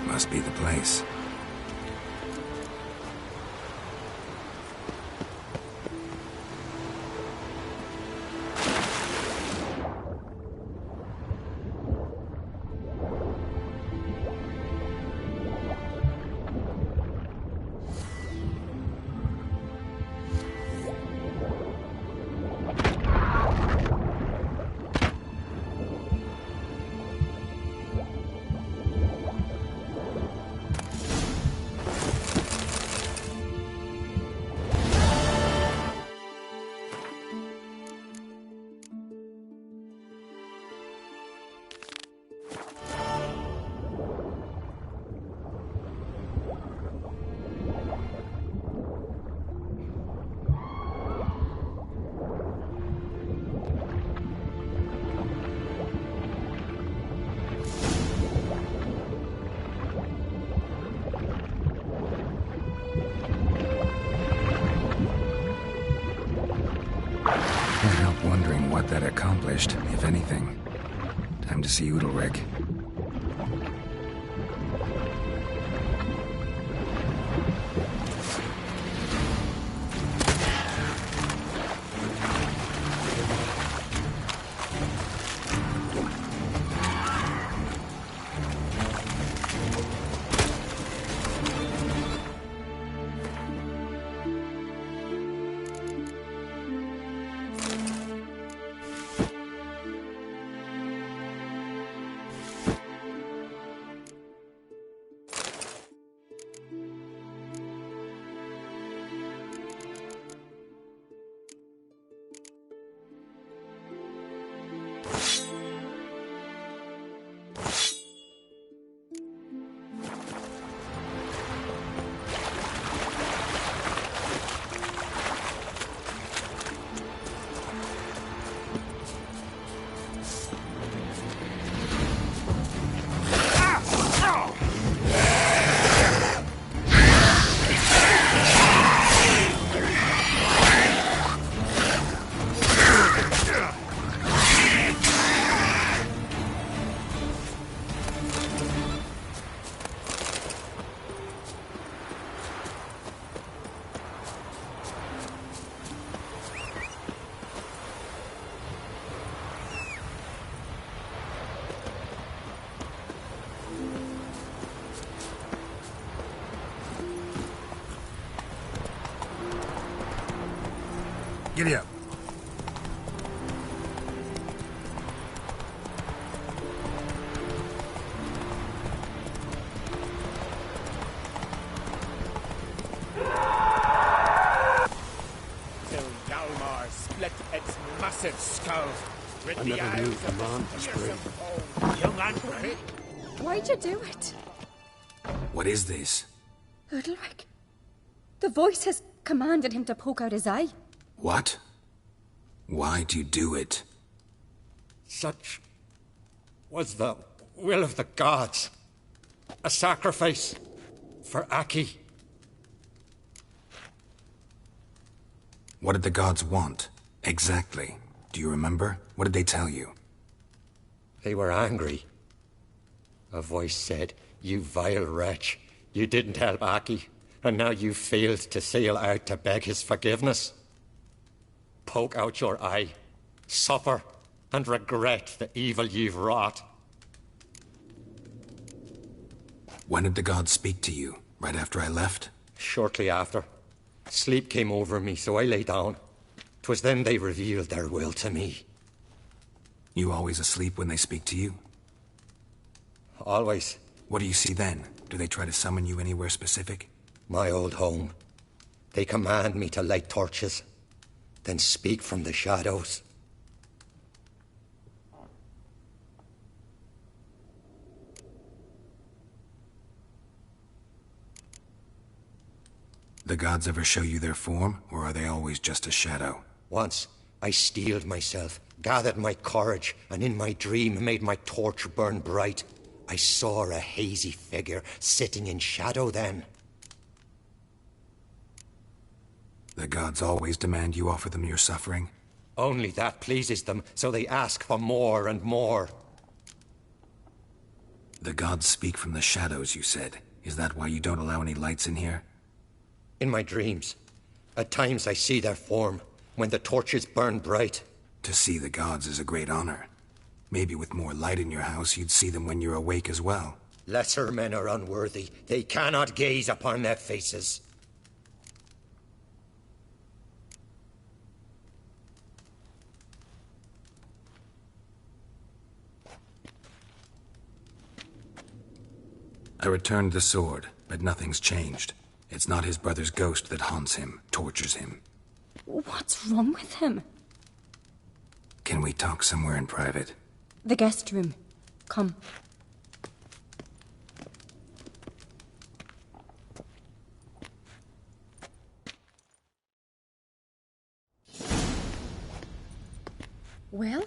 Must be the place. Can't help wondering what that accomplished, if anything. Time to see Udalric. Giddy up. Till Yalmar split its massive skull. Rid I the never knew isles a of man this was fearsome brave. foe. Young and brave. Why'd you do it? What is this? Udalric. The voice has commanded him to poke out his eye. What? Why do you do it? Such was the will of the gods. A sacrifice for Aki. What did the gods want? Exactly. Do you remember? What did they tell you? They were angry. A voice said, "You vile wretch, you didn't help Aki, and now you've failed to sail out to beg his forgiveness. Poke out your eye, suffer, and regret the evil you've wrought." When did the gods speak to you? Right after I left? Shortly after. Sleep came over me, so I lay down. 'Twas then they revealed their will to me. You always asleep when they speak to you? Always. What do you see then? Do they try to summon you anywhere specific? My old home. They command me to light torches, then speak from the shadows. The gods ever show you their form, or are they always just a shadow? Once, I steeled myself, gathered my courage, and in my dream made my torch burn bright. I saw a hazy figure sitting in shadow then. The gods always demand you offer them your suffering? Only that pleases them, so they ask for more and more. The gods speak from the shadows, you said. Is that why you don't allow any lights in here? In my dreams. At times I see their form, when the torches burn bright. To see the gods is a great honor. Maybe with more light in your house, you'd see them when you're awake as well. Lesser men are unworthy. They cannot gaze upon their faces. I returned the sword, but nothing's changed. It's not his brother's ghost that haunts him, tortures him. What's wrong with him? Can we talk somewhere in private? The guest room. Come. Well,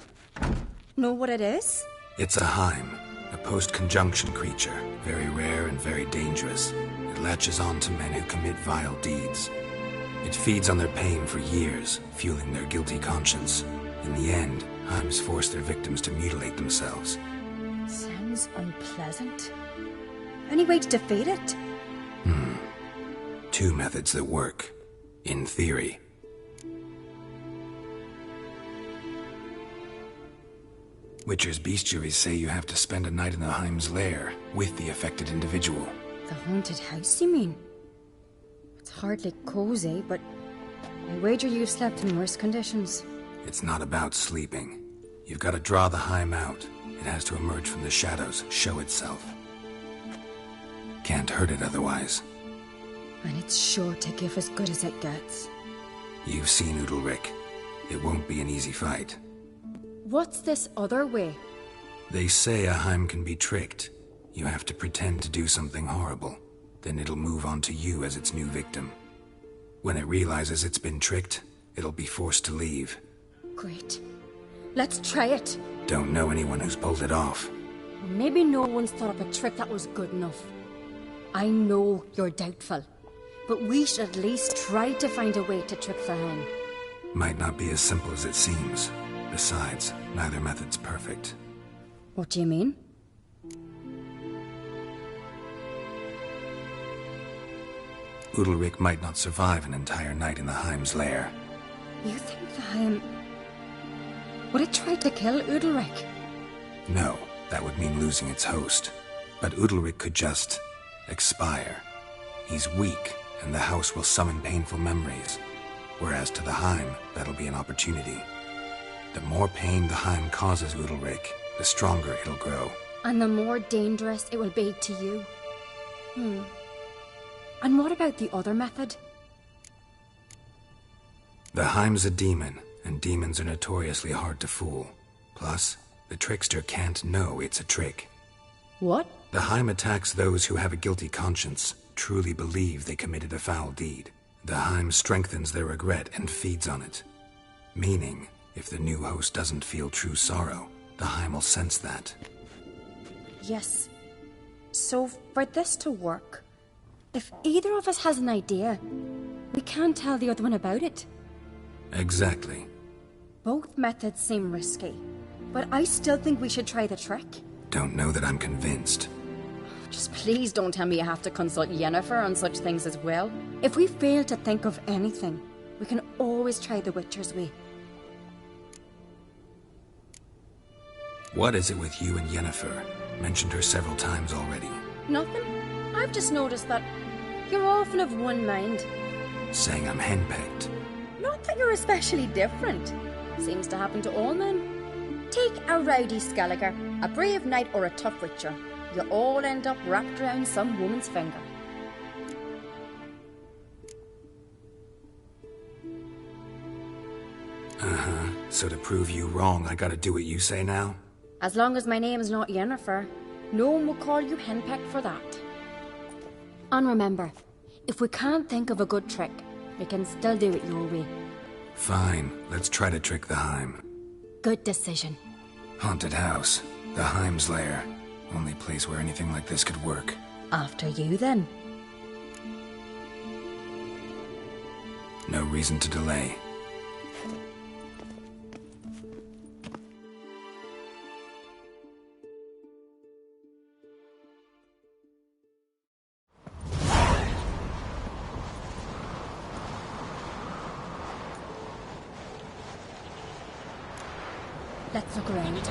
know what it is? It's a Heim, a post-conjunction creature, very rare and very dangerous. It latches on to men who commit vile deeds. It feeds on their pain for years, fueling their guilty conscience. In the end, Heims force their victims to mutilate themselves. Sounds unpleasant. Any way to defeat it? Two methods that work. In theory. Witcher's bestiaries say you have to spend a night in the Heim's lair, with the affected individual. The haunted house, you mean? It's hardly cozy, but I wager you've slept in worse conditions. It's not about sleeping. You've got to draw the Heim out. It has to emerge from the shadows, show itself. Can't hurt it otherwise. And it's sure to give as good as it gets. You've seen Udalric. It won't be an easy fight. What's this other way? They say a Heim can be tricked. You have to pretend to do something horrible. Then it'll move on to you as its new victim. When it realizes it's been tricked, it'll be forced to leave. Great. Let's try it. Don't know anyone who's pulled it off. Maybe no one's thought up a trick that was good enough. I know you're doubtful, but we should at least try to find a way to trick the Heim. Might not be as simple as it seems. Besides, neither method's perfect. What do you mean? Udalric might not survive an entire night in the Heim's lair. You think the Heim... would it try to kill Udalric? No, that would mean losing its host. But Udalric could just... expire. He's weak, and the house will summon painful memories. Whereas to the Heim, that'll be an opportunity. The more pain the Heim causes Udalric, the stronger it'll grow. And the more dangerous it will be to you. And what about the other method? The Heim's a demon, and demons are notoriously hard to fool. Plus, the trickster can't know it's a trick. What? The Heim attacks those who have a guilty conscience, truly believe they committed a foul deed. The Heim strengthens their regret and feeds on it. Meaning, if the new host doesn't feel true sorrow, the Heim will sense that. Yes. So, for this to work, if either of us has an idea, we can't tell the other one about it. Exactly. Both methods seem risky, but I still think we should try the trick. Don't know that I'm convinced. Just please don't tell me you have to consult Yennefer on such things as well. If we fail to think of anything, we can always try the Witcher's way. What is it with you and Yennefer? Mentioned her several times already. Nothing. I've just noticed that you're often of one mind. Saying I'm henpecked. Not that you're especially different. Seems to happen to all men. Take a rowdy Skelliger, a brave knight or a tough witcher. You all end up wrapped around some woman's finger. Uh-huh. So to prove you wrong, I gotta do what you say now? As long as my name is not Yennefer, no one will call you henpecked for that. And remember, if we can't think of a good trick, we can still do it your way. Fine, let's try to trick the Heim. Good decision. Haunted house. The Heim's lair. Only place where anything like this could work. After you, then. No reason to delay. Let's look around.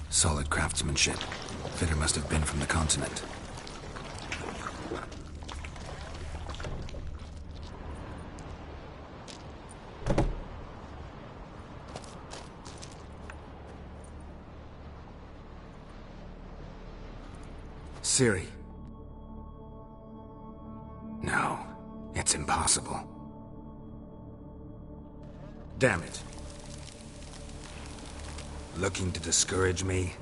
Solid craftsmanship. Fitter must have been from the continent. Ciri. No, it's impossible. Damn it. Looking to discourage me?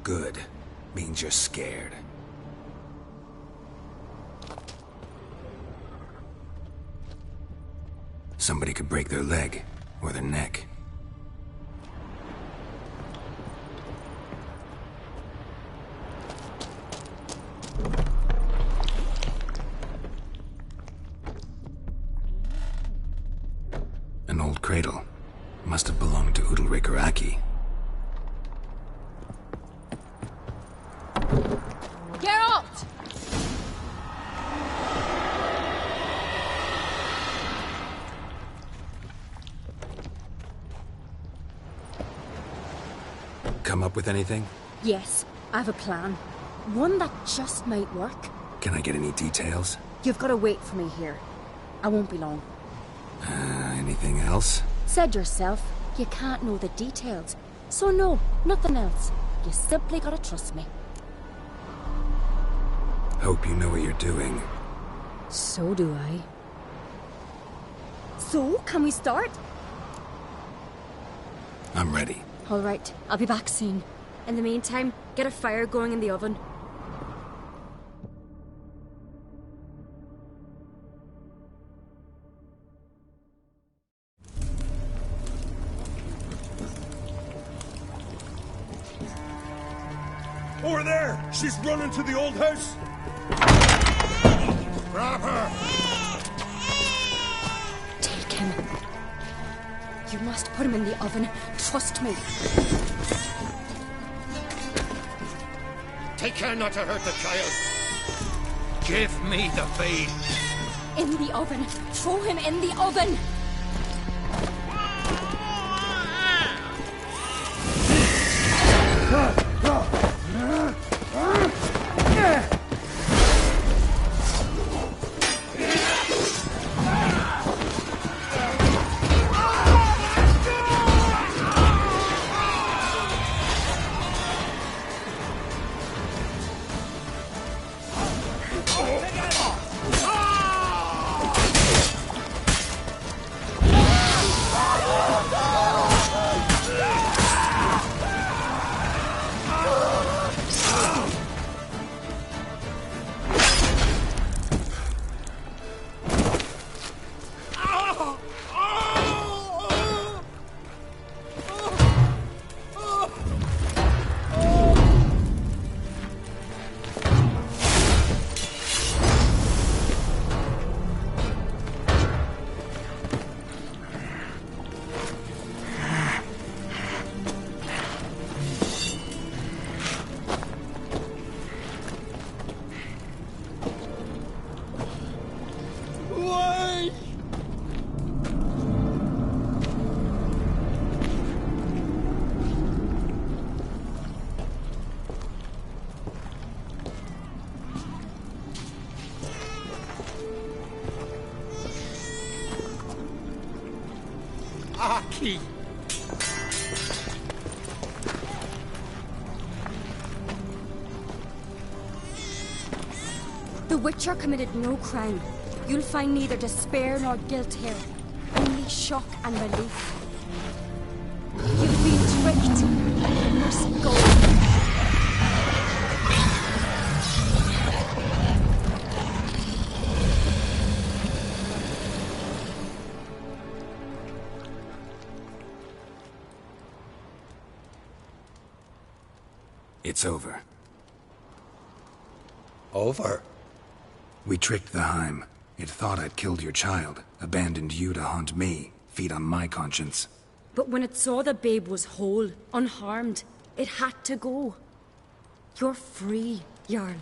Good. Means you're scared. Somebody could break their leg, or their neck. An old cradle. Must have belonged to Udalryk or Aki. Geralt! come up with anything? Yes, I have a plan. One that just might work. Can I get any details? You've got to wait for me here. I won't be long. Anything else? Said yourself, you can't know the details. So no, nothing else. You simply gotta trust me. Hope you know what you're doing. So do I. So, can we start? I'm ready. All right, I'll be back soon. In the meantime, get a fire going in the oven. Over there! She's running to the old house! Grab her! Take him. You must put him in the oven. Trust me. Take care not to hurt the child. Give me the babe. In the oven. Throw him in the oven. Aki! The Witcher committed no crime. You'll find neither despair nor guilt here. Only shock and relief. You've been tricked. You must go. It's over. Over? We tricked the Heim. It thought I'd killed your child, abandoned you to haunt me, feed on my conscience. But when it saw the babe was whole, unharmed, it had to go. You're free, Jarl.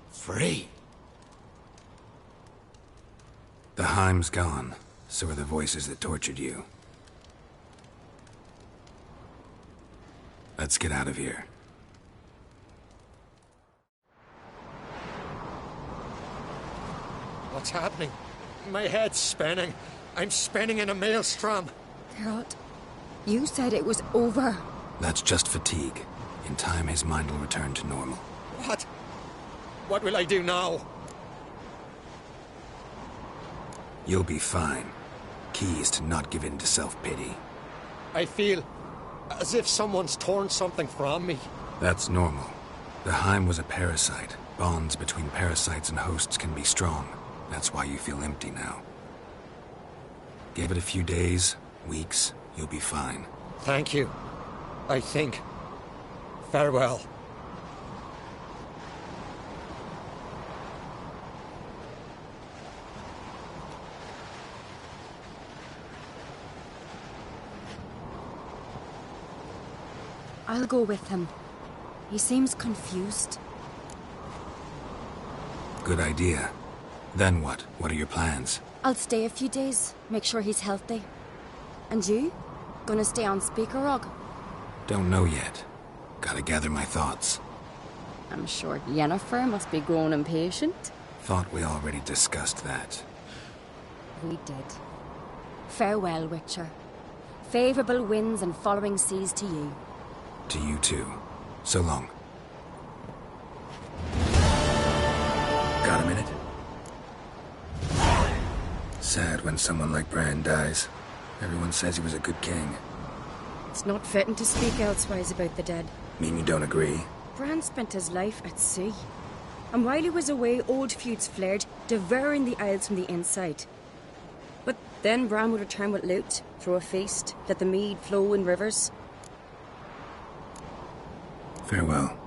Free? The Heim's gone. So are the voices that tortured you. Let's get out of here. What's happening? My head's spinning. I'm spinning in a maelstrom. Geralt, you said it was over. That's just fatigue. In time, his mind will return to normal. What? What will I do now? You'll be fine. Key is to not give in to self-pity. I feel as if someone's torn something from me. That's normal. The Heim was a parasite. Bonds between parasites and hosts can be strong. That's why you feel empty now. Give it a few days, weeks, you'll be fine. Thank you. I think. Farewell. I'll go with him. He seems confused. Good idea. Then what? What are your plans? I'll stay a few days, make sure he's healthy. And you? Gonna stay on Speaker Rog? Don't know yet. Gotta gather my thoughts. I'm sure Yennefer must be grown impatient. Thought we already discussed that. We did. Farewell, Witcher. Favourable winds and following seas to you. To you too. So long. Got a minute? Sad when someone like Bran dies. Everyone says he was a good king. It's not fitting to speak elsewise about the dead. Mean you don't agree? Bran spent his life at sea. And while he was away, old feuds flared, devouring the Isles from the inside. But then Bran would return with loot, throw a feast, let the mead flow in rivers. Farewell.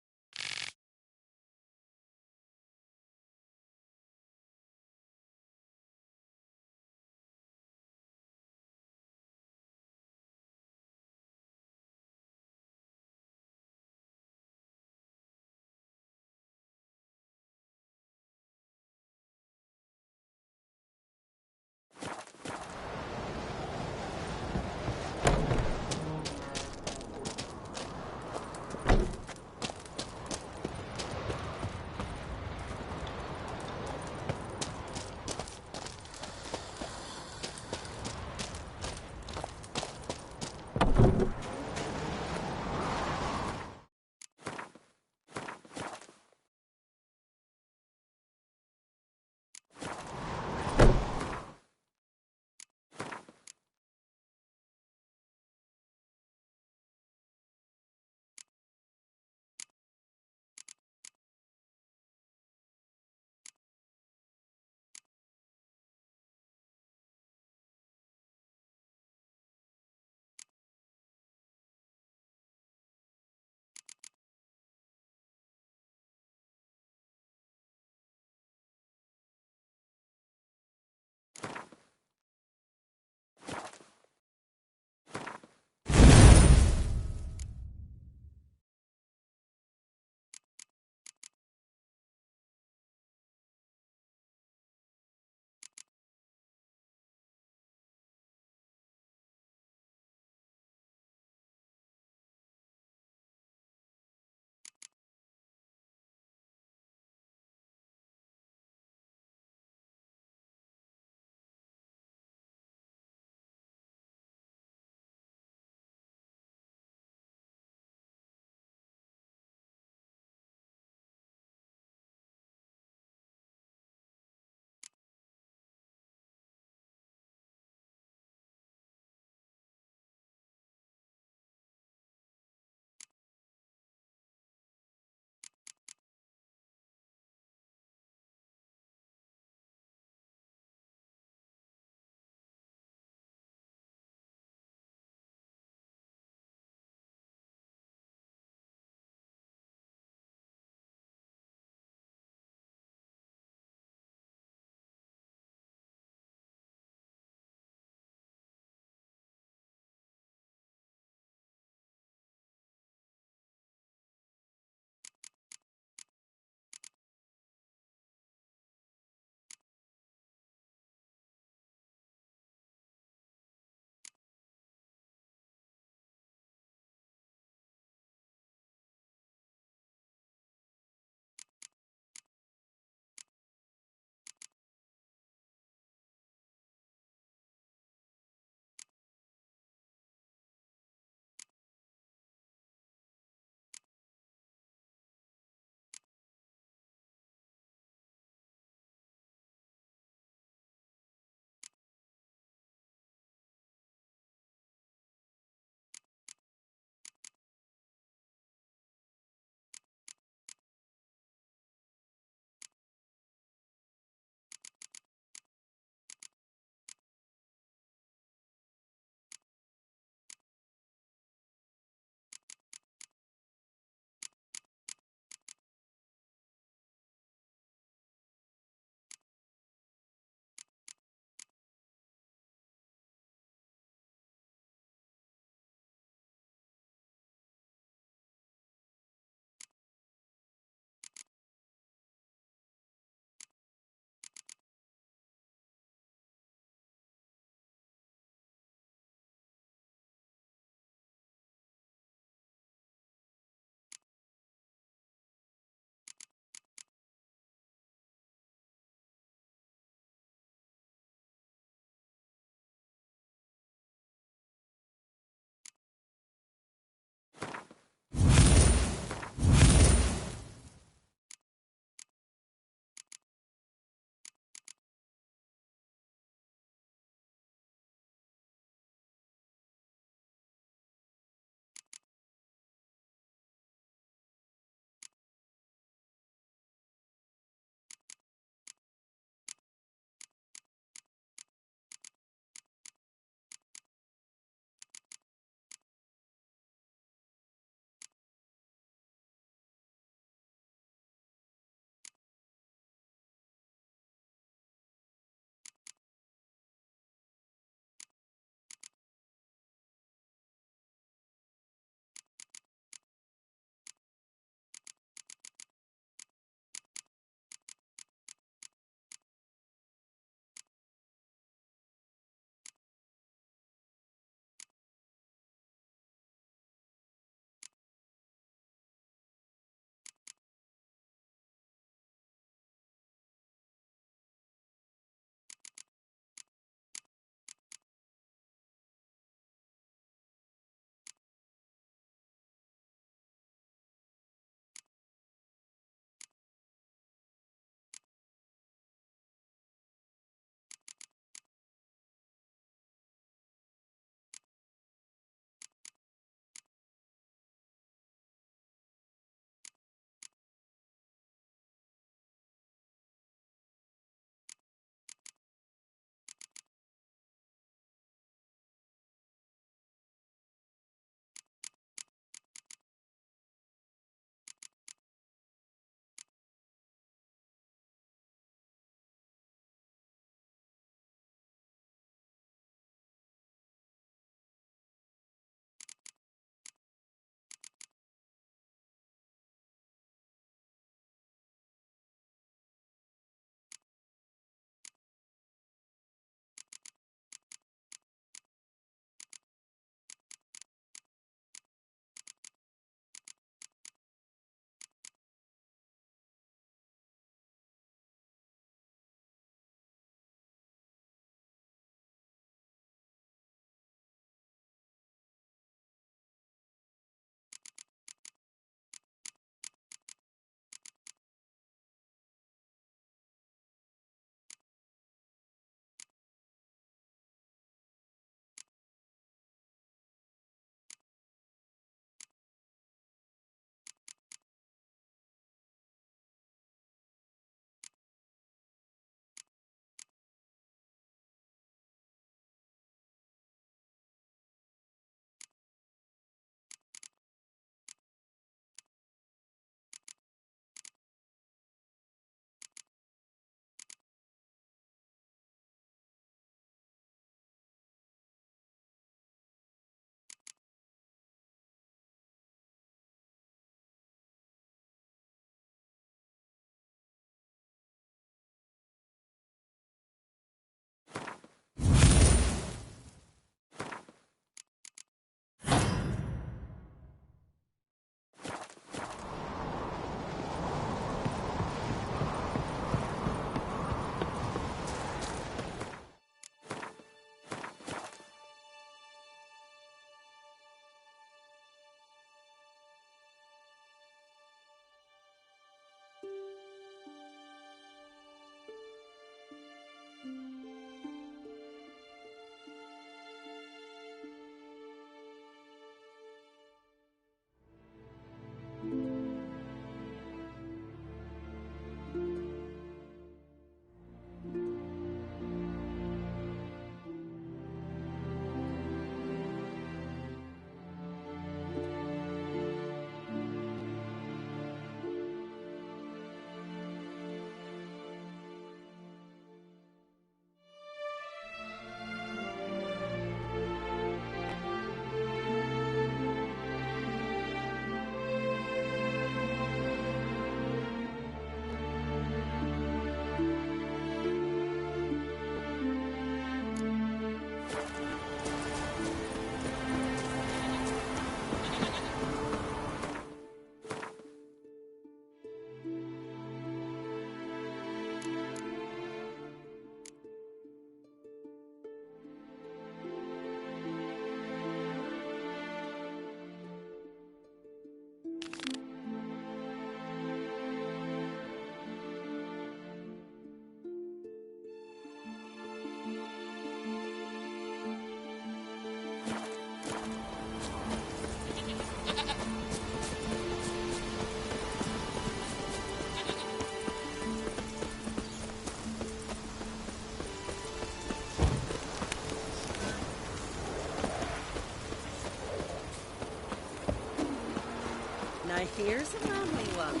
Here's a manly one.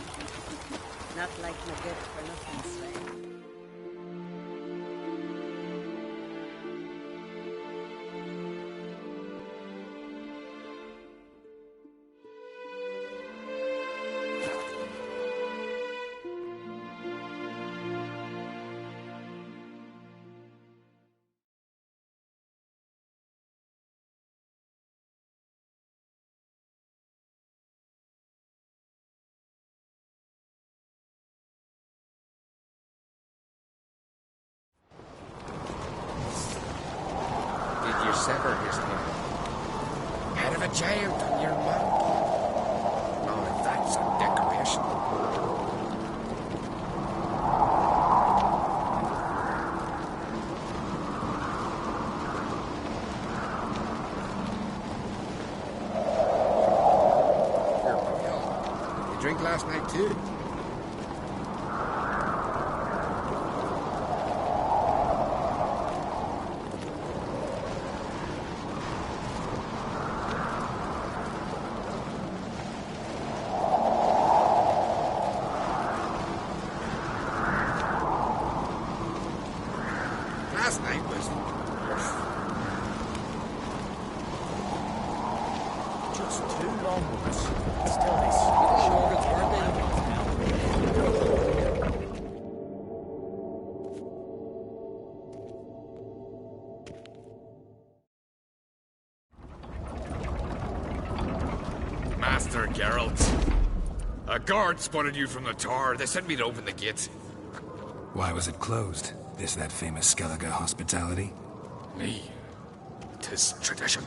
Not like my good for nothing slave. Did you sever his head? Head of a giant on your mantle. Oh, that's a decoration. Here, Miguel. You drink last night too? Last night was Just 2 long ones. Still, they sweet shorts, weren't they? Master Geralt. A guard spotted you from the tower. They sent me to open the gate. Why was it closed? Is that famous Skellige hospitality? Me. 'Tis tradition.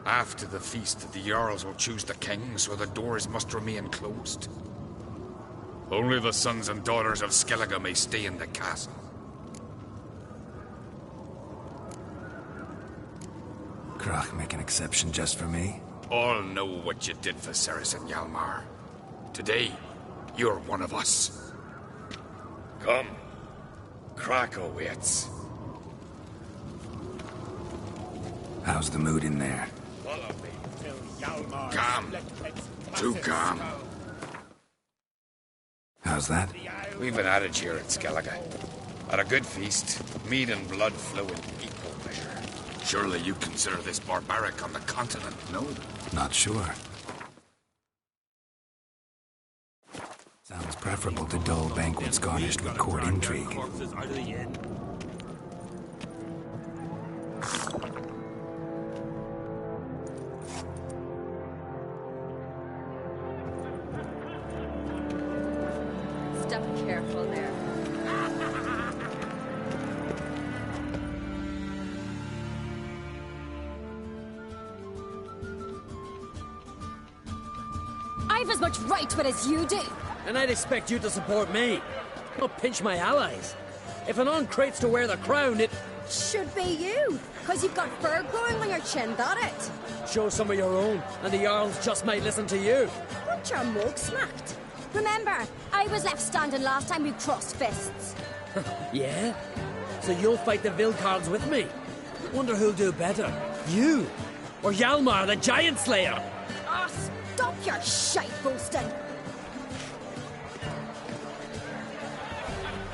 After the feast, the Jarls will choose the king, so the doors must remain closed. Only the sons and daughters of Skellige may stay in the castle. Krach make an exception just for me? All know what you did for Ceres and Hjalmar. Today, you're one of us. Come. Krach awaits. How's the mood in there? Follow me till Hjalmar Calm. split its Too massive calm. skull. How's that? We've an adage here at Skellige. At a good feast, meat and blood flow in equal measure. Surely you consider this barbaric on the continent, no? Not sure. Sounds preferable to dull banquets garnished with court intrigue. Step careful there. I've as much right to it as you do. And I'd expect you to support me. Not pinch my allies. If an on-crate's to wear the crown, it... Should be you, because you've got fur growing on your chin, that it? Show some of your own, and the Jarls just might listen to you. Want your mug smacked? Remember, I was left standing last time we crossed fists. Yeah? So you'll fight the Vilcards with me? Wonder who'll do better, you or Hjalmar the Giant Slayer? Ah, stop your shite boasting.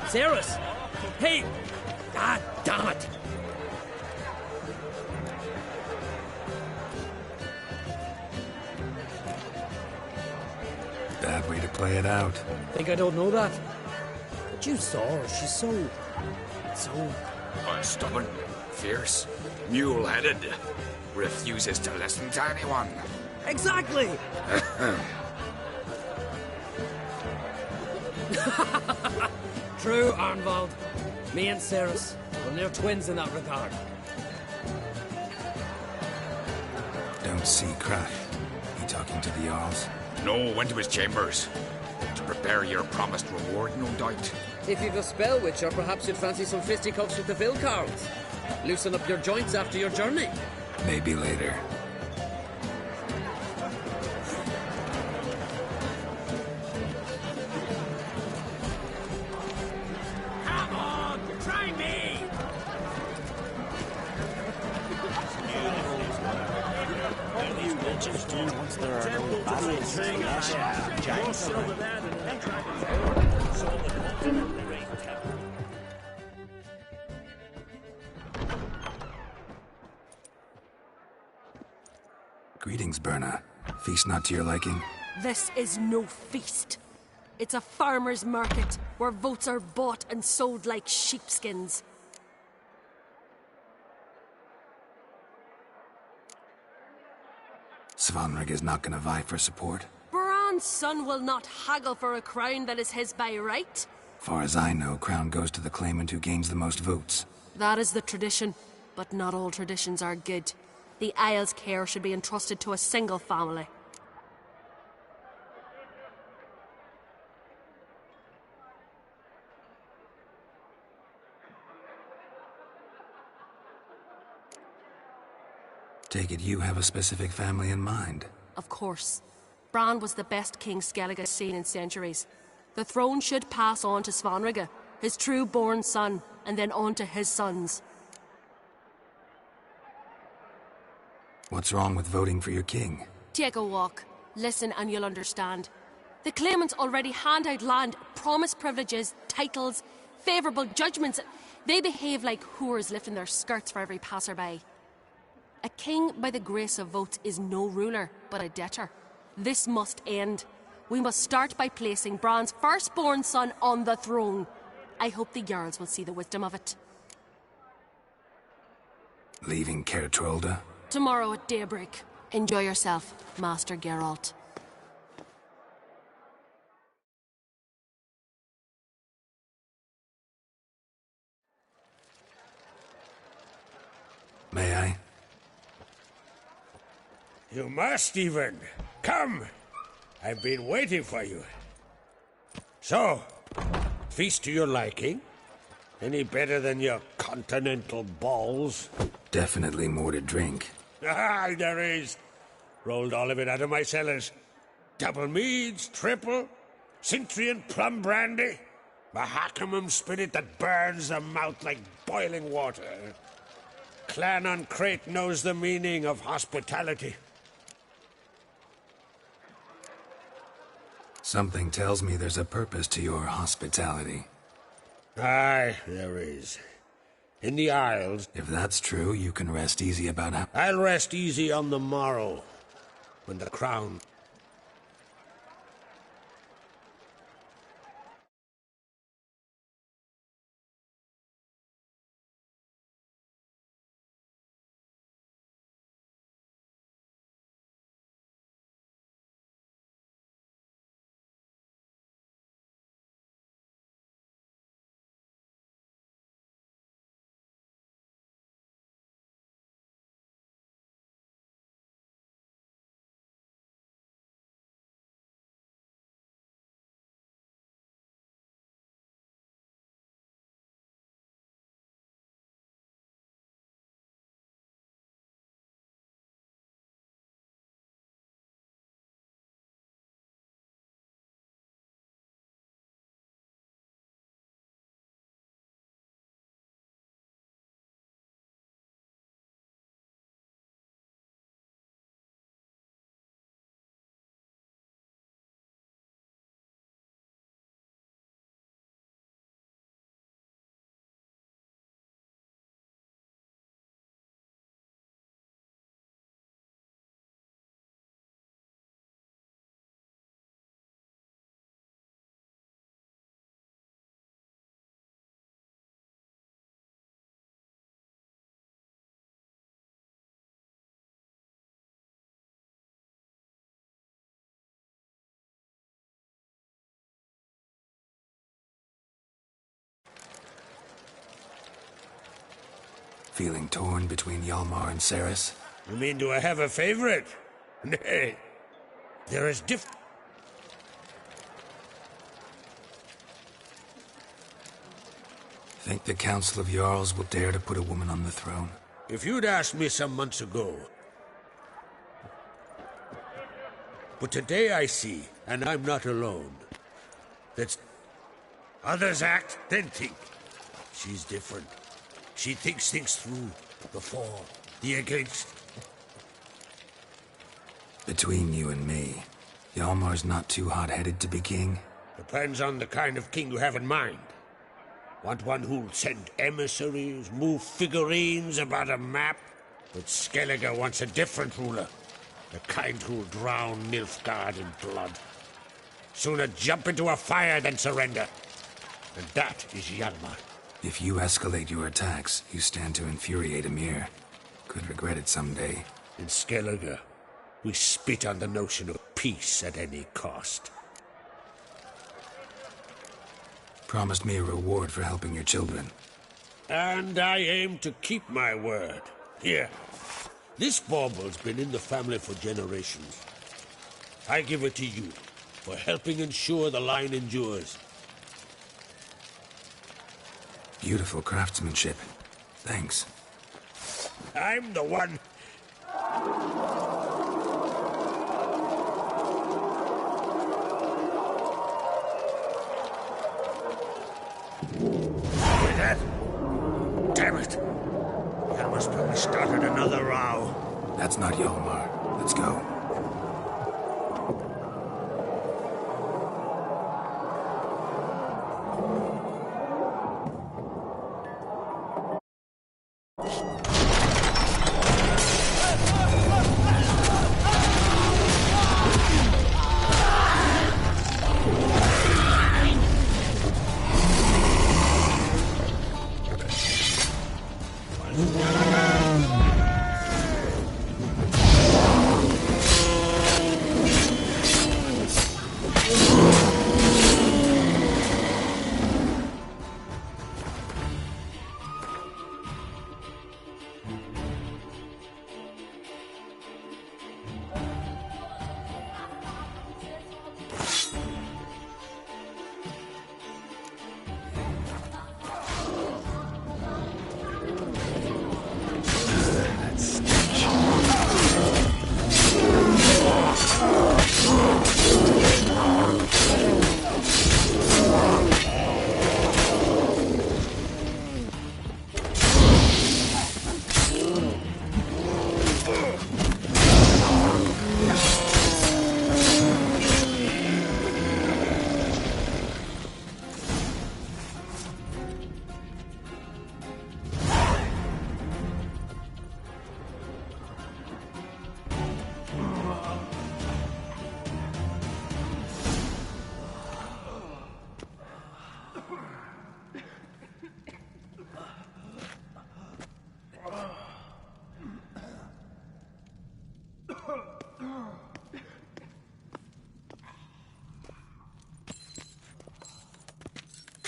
Ceres! Hey! God damn it! Bad way to play it out. Think I don't know that? But you saw her, she's so... Unstubborn, fierce, mule-headed. Refuses to listen to anyone. Exactly! True, Arnvald. Me and Ceres, well, they're twins in that regard. Don't see Krach. He talking to the Jarls? No, went to his chambers. To prepare your promised reward, no doubt. If you've a spell witcher, perhaps you'd fancy some fisticuffs with the Vilcards. Loosen up your joints after your journey. Maybe later. Come on, try me! What do you witches do once there are no battles? thing. Giants over there and dragons. Saw the continent, the great temple. Greetings, Berna. Feast not to your liking? This is no feast. It's a farmer's market where votes are bought and sold like sheepskins. Svanrig is not gonna vie for support? Bran's son will not haggle for a crown that is his by right. Far as I know, crown goes to the claimant who gains the most votes. That is the tradition, but not all traditions are good. The Isle's care should be entrusted to a single family. Take it you have a specific family in mind. Of course. Bran was the best king Skellige has seen in centuries. The throne should pass on to Svanrige, his true-born son, and then on to his sons. What's wrong with voting for your king? Take a walk. Listen and you'll understand. The claimants already hand out land, promise privileges, titles, favourable judgments. They behave like whores lifting their skirts for every passerby. A king by the grace of votes is no ruler, but a debtor. This must end. We must start by placing Bran's firstborn son on the throne. I hope the Jarls will see the wisdom of it. Leaving Caer Trolda? Tomorrow at daybreak. Enjoy yourself, Master Geralt. May I? You must, even. Come! I've been waiting for you. So, feast to your liking? Any better than your continental balls? Definitely more to drink. Ah, there is. Rolled all of it out of my cellars. Double meads, triple, Cintrian plum brandy, Mahakimum spirit that burns the mouth like boiling water. Clan on Crate knows the meaning of hospitality. Something tells me there's a purpose to your hospitality. Aye, there is. In the Isles... If that's true, you can rest easy about how... I'll rest easy on the morrow, when the crown... Feeling torn between Hjalmar and Ceres? You mean, do I have a favorite? Nay. There is Think the Council of Jarls will dare to put a woman on the throne? If you'd asked me some months ago... But today I see, and I'm not alone, that others act, then think. She's different. She thinks things through. The for, the against. Between you and me, Hjalmar's not too hot-headed to be king? Depends on the kind of king you have in mind. Want one who'll send emissaries, move figurines about a map? But Skellige wants a different ruler. The kind who'll drown Nilfgaard in blood. Sooner jump into a fire than surrender. And that is Hjalmar. If you escalate your attacks, you stand to infuriate Emir. Could regret it someday. In Skellige, we spit on the notion of peace at any cost. Promised me a reward for helping your children. And I aim to keep my word. Here, this bauble's been in the family for generations. I give it to you for helping ensure the line endures. Beautiful craftsmanship. Thanks. I'm the one. Hear that? Damn it. Hjalmar's probably started another row. That's not Hjalmar. Let's go.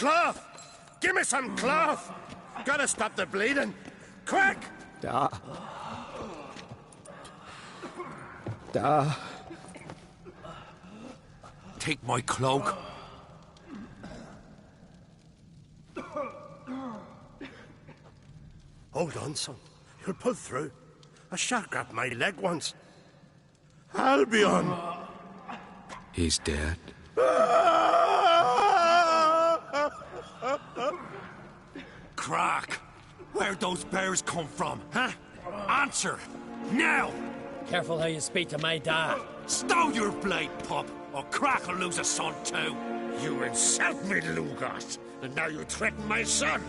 Cloth! Give me some cloth! Gotta stop the bleeding. Quick! Da. Take my cloak. Hold on, son. You'll pull through. A shark grabbed my leg once. Albion! He's dead. Crack! Where'd those bears come from, huh? Answer! Now! Careful how you speak to my dad. Stow your blade, pup, or Crack will lose a son too. You insult me, Lugas, and now you threaten my son.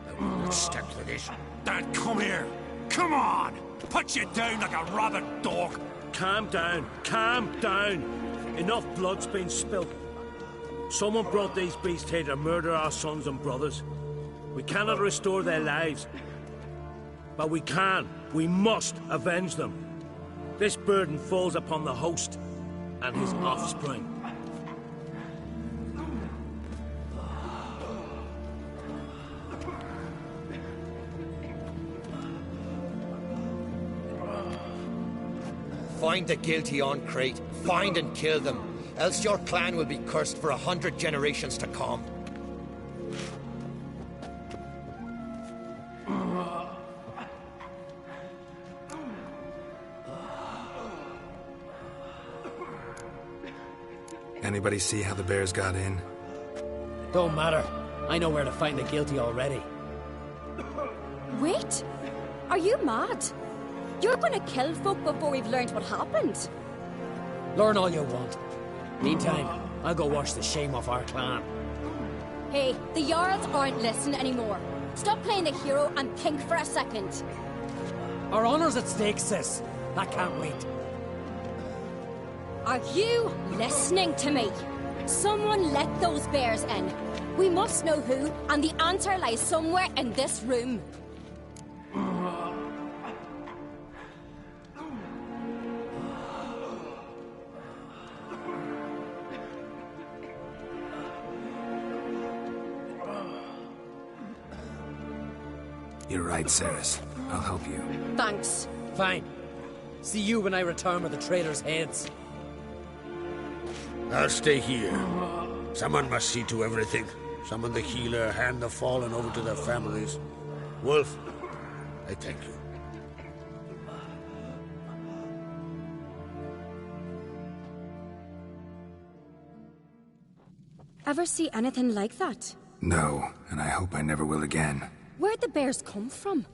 I will not step to this. Dan, come here. Come on! Put you down like a rabid dog. Calm down. Calm down. Enough blood's been spilt. Someone brought these beasts here to murder our sons and brothers. We cannot restore their lives. But we can. We must avenge them. This burden falls upon the host and his offspring. Find the guilty on Crate. Find and kill them. Else your clan will be cursed for 100 generations to come. Anybody see how the bears got in? Don't matter. I know where to find the guilty already. Wait! Are you mad? You're gonna kill folk before we've learned what happened. Learn all you want. Meantime, I'll go wash the shame off our clan. Hey, the Jarls aren't listening anymore. Stop playing the hero and think for a second. Our honor's at stake, sis. I can't wait. Are you listening to me? Someone let those bears in. We must know who, and the answer lies somewhere in this room. You're right, Ceres. I'll help you. Thanks. Fine. See you when I return with the traitors' heads. I'll stay here. Someone must see to everything. Summon the healer, hand the fallen over to their families. Wolf, I thank you. Ever see anything like that? No, and I hope I never will again. Where'd the bears come from?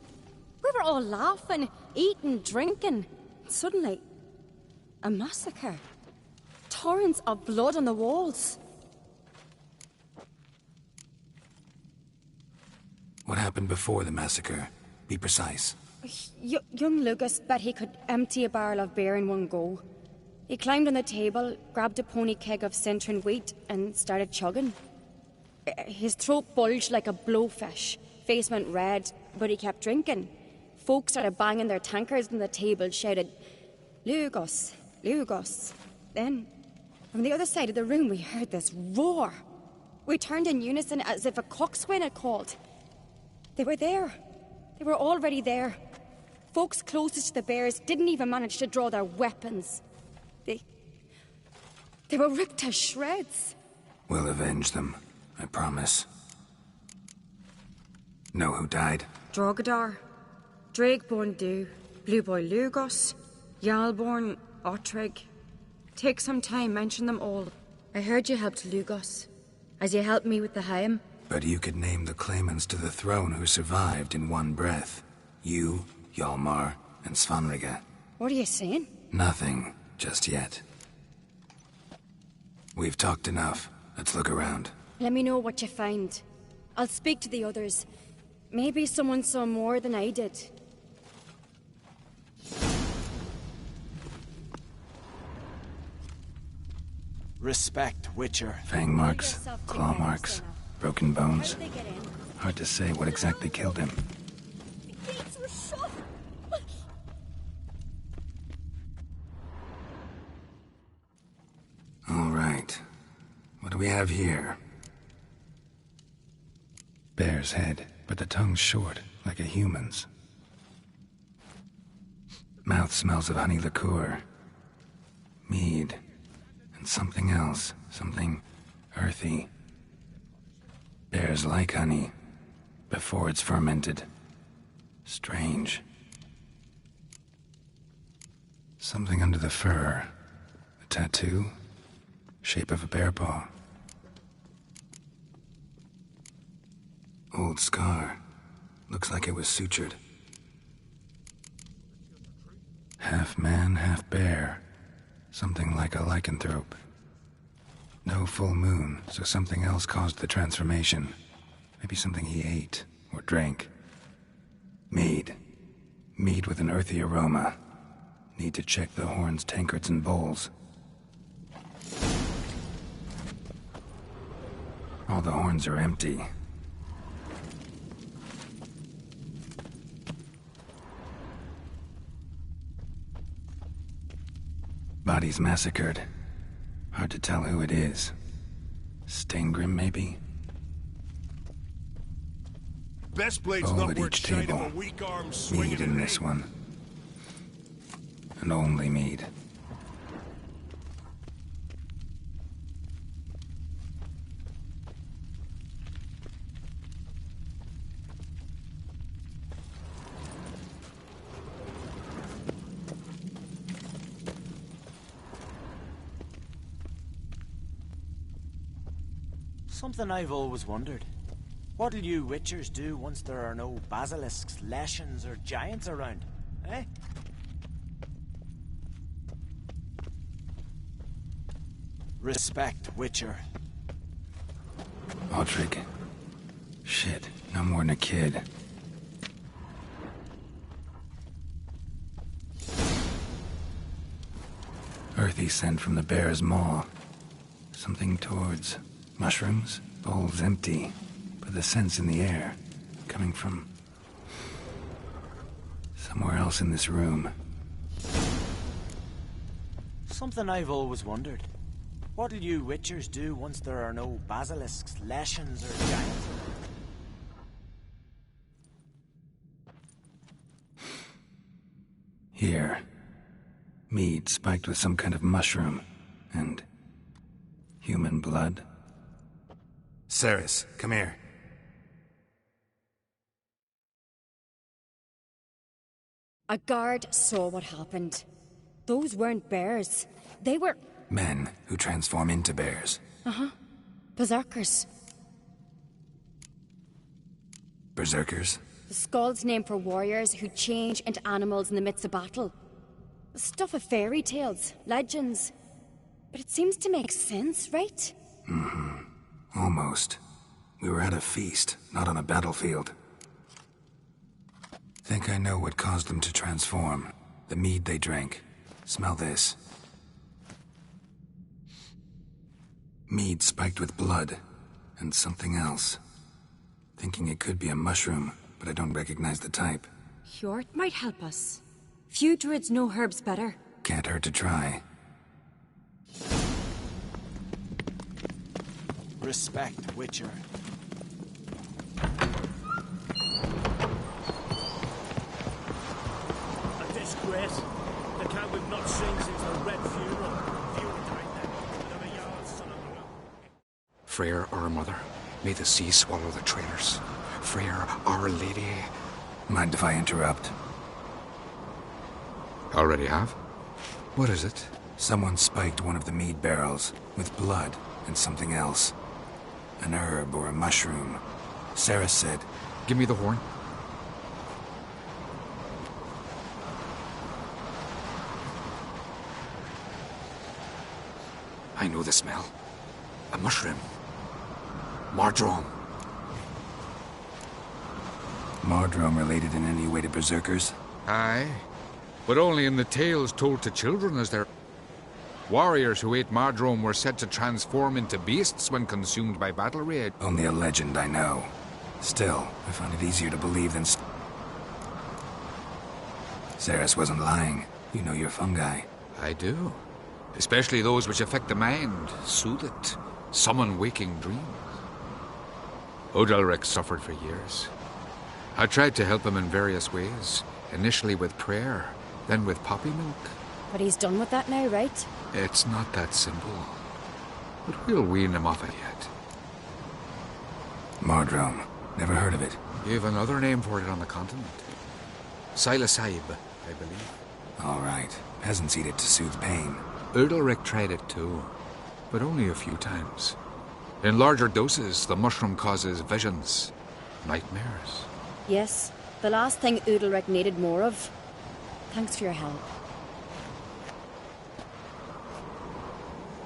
We were all laughing, eating, drinking. Suddenly, a massacre. Torrents of blood on the walls. What happened before the massacre? Be precise. Young Lucas bet he could empty a barrel of beer in one go. He climbed on the table, grabbed a pony keg of Cintron wheat, and started chugging. His throat bulged like a blowfish. Face went red, but he kept drinking. Folks started banging their tankards on the table, shouted, "Lugos, Lugos." Then, from the other side of the room, we heard this roar. We turned in unison as if a coxswain had called. They were there. They were already there. Folks closest to the bears didn't even manage to draw their weapons. They were ripped to shreds. We'll avenge them, I promise. Know who died? Drogadar, Drakeborn Du, Blue Boy Lugos, Jarlborn, Ottrig. Take some time, mention them all. I heard you helped Lugos, as you helped me with the Haim. But you could name the claimants to the throne who survived in one breath. You, Hjalmar, and Svanrige. What are you saying? Nothing, just yet. We've talked enough. Let's look around. Let me know what you find. I'll speak to the others. Maybe someone saw more than I did. Respect, Witcher. Fang marks, claw marks, broken bones. Hard to say what exactly killed him. The gates were shut! All right. What do we have here? Bear's head, but the tongue's short, like a human's. Mouth smells of honey liqueur. Mead. And something else. Something earthy. Bears like honey, before it's fermented. Strange. Something under the fur. A tattoo? Shape of a bear paw. Old scar. Looks like it was sutured. Half man, half bear. Something like a lycanthrope. No full moon, so something else caused the transformation. Maybe something he ate or drank. Mead. Mead with an earthy aroma. Need to check the horns, tankards, and bowls. All the horns are empty. Bodies massacred. Hard to tell who it is. Steingrim, maybe? Best blade's Bowl not at worth each shine table. of a weak arm swinging Mead in this one. And only mead. Something I've always wondered. What'll you Witchers do once there are no basilisks, leshens, or giants around? Eh? Respect, Witcher. Aldrich. Shit, no more than a kid. Earthy scent from the bear's maw. Something towards mushrooms. Bowl's empty, but the scent's in the air. Coming from somewhere else in this room. Something I've always wondered. What'll you Witchers do once there are no basilisks, leshens, or giants? Here. Mead spiked with some kind of mushroom. And human blood. Ceres, come here. A guard saw what happened. Those weren't bears. They were... Men who transform into bears. Uh-huh. Berserkers. Berserkers? The Skald's name for warriors who change into animals in the midst of battle. The stuff of fairy tales, legends. But it seems to make sense, right? Mm-hmm. Almost. We were at a feast, not on a battlefield. Think I know what caused them to transform. The mead they drank. Smell this. Mead spiked with blood. And something else. Thinking it could be a mushroom, but I don't recognize the type. Hjort might help us. Few druids know herbs better. Can't hurt to try. Respect, Witcher. A disgrace. The camp we've not seen since the Red Funeral. Freyr, our mother, may the sea swallow the traitors. Freyr, our lady. Mind if I interrupt? Already have? What is it? Someone spiked one of the mead barrels with blood and something else. An herb or a mushroom. Sarah said... Give me the horn. I know the smell. A mushroom. Mardrome. Mardrome related in any way to berserkers? Aye. But only in the tales told to children as their... Warriors who ate Mardrome were said to transform into beasts when consumed by battle rage. Only a legend, I know. Still, I find it easier to believe than... Ceres wasn't lying. You know your fungi. I do. Especially those which affect the mind, soothe it, summon waking dreams. Odalric suffered for years. I tried to help him in various ways, initially with prayer, then with poppy milk. But he's done with that now, right? It's not that simple. But we'll wean him off it yet. Mardrome. Never heard of it. You have another name for it on the continent. Silasaib, I believe. All right. Peasants eat it to soothe pain. Udalric tried it too, but only a few times. In larger doses, the mushroom causes visions, nightmares. Yes, the last thing Udalric needed more of. Thanks for your help.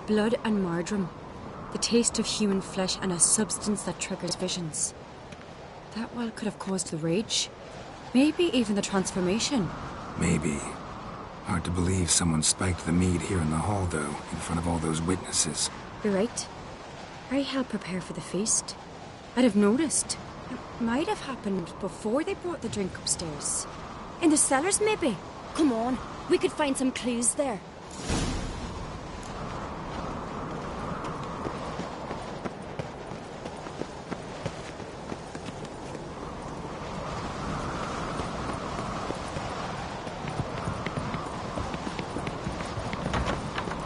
Blood and Mardrome. The taste of human flesh and a substance that triggers visions. That well could have caused the rage. Maybe even the transformation. Maybe. Hard to believe someone spiked the mead here in the hall, though, in front of all those witnesses. You're right. I helped prepare for the feast. I'd have noticed. It might have happened before they brought the drink upstairs. In the cellars, maybe? Come on, we could find some clues there.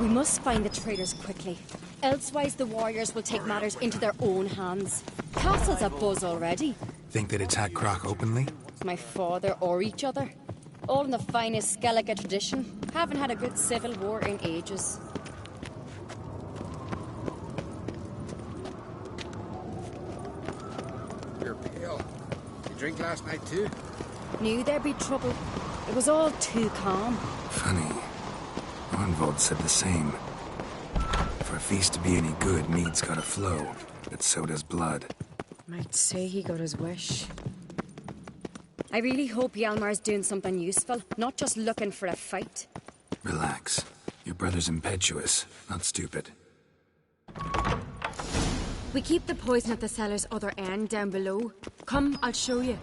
We must find the traitors quickly. Elsewise, the warriors will take matters into their own hands. Castle's abuzz already. Think they'd attack Croc openly? My father or each other. All in the finest Skellige tradition. Haven't had a good civil war in ages. You're pale. You drink last night too? Knew there'd be trouble. It was all too calm. Funny. Arnvold said the same. For feast to be any good, mead's gotta flow, but so does blood. Might say he got his wish. I really hope Hjalmar's doing something useful, not just looking for a fight. Relax. Your brother's impetuous, not stupid. We keep the poison at the cellar's other end down below. Come, I'll show you.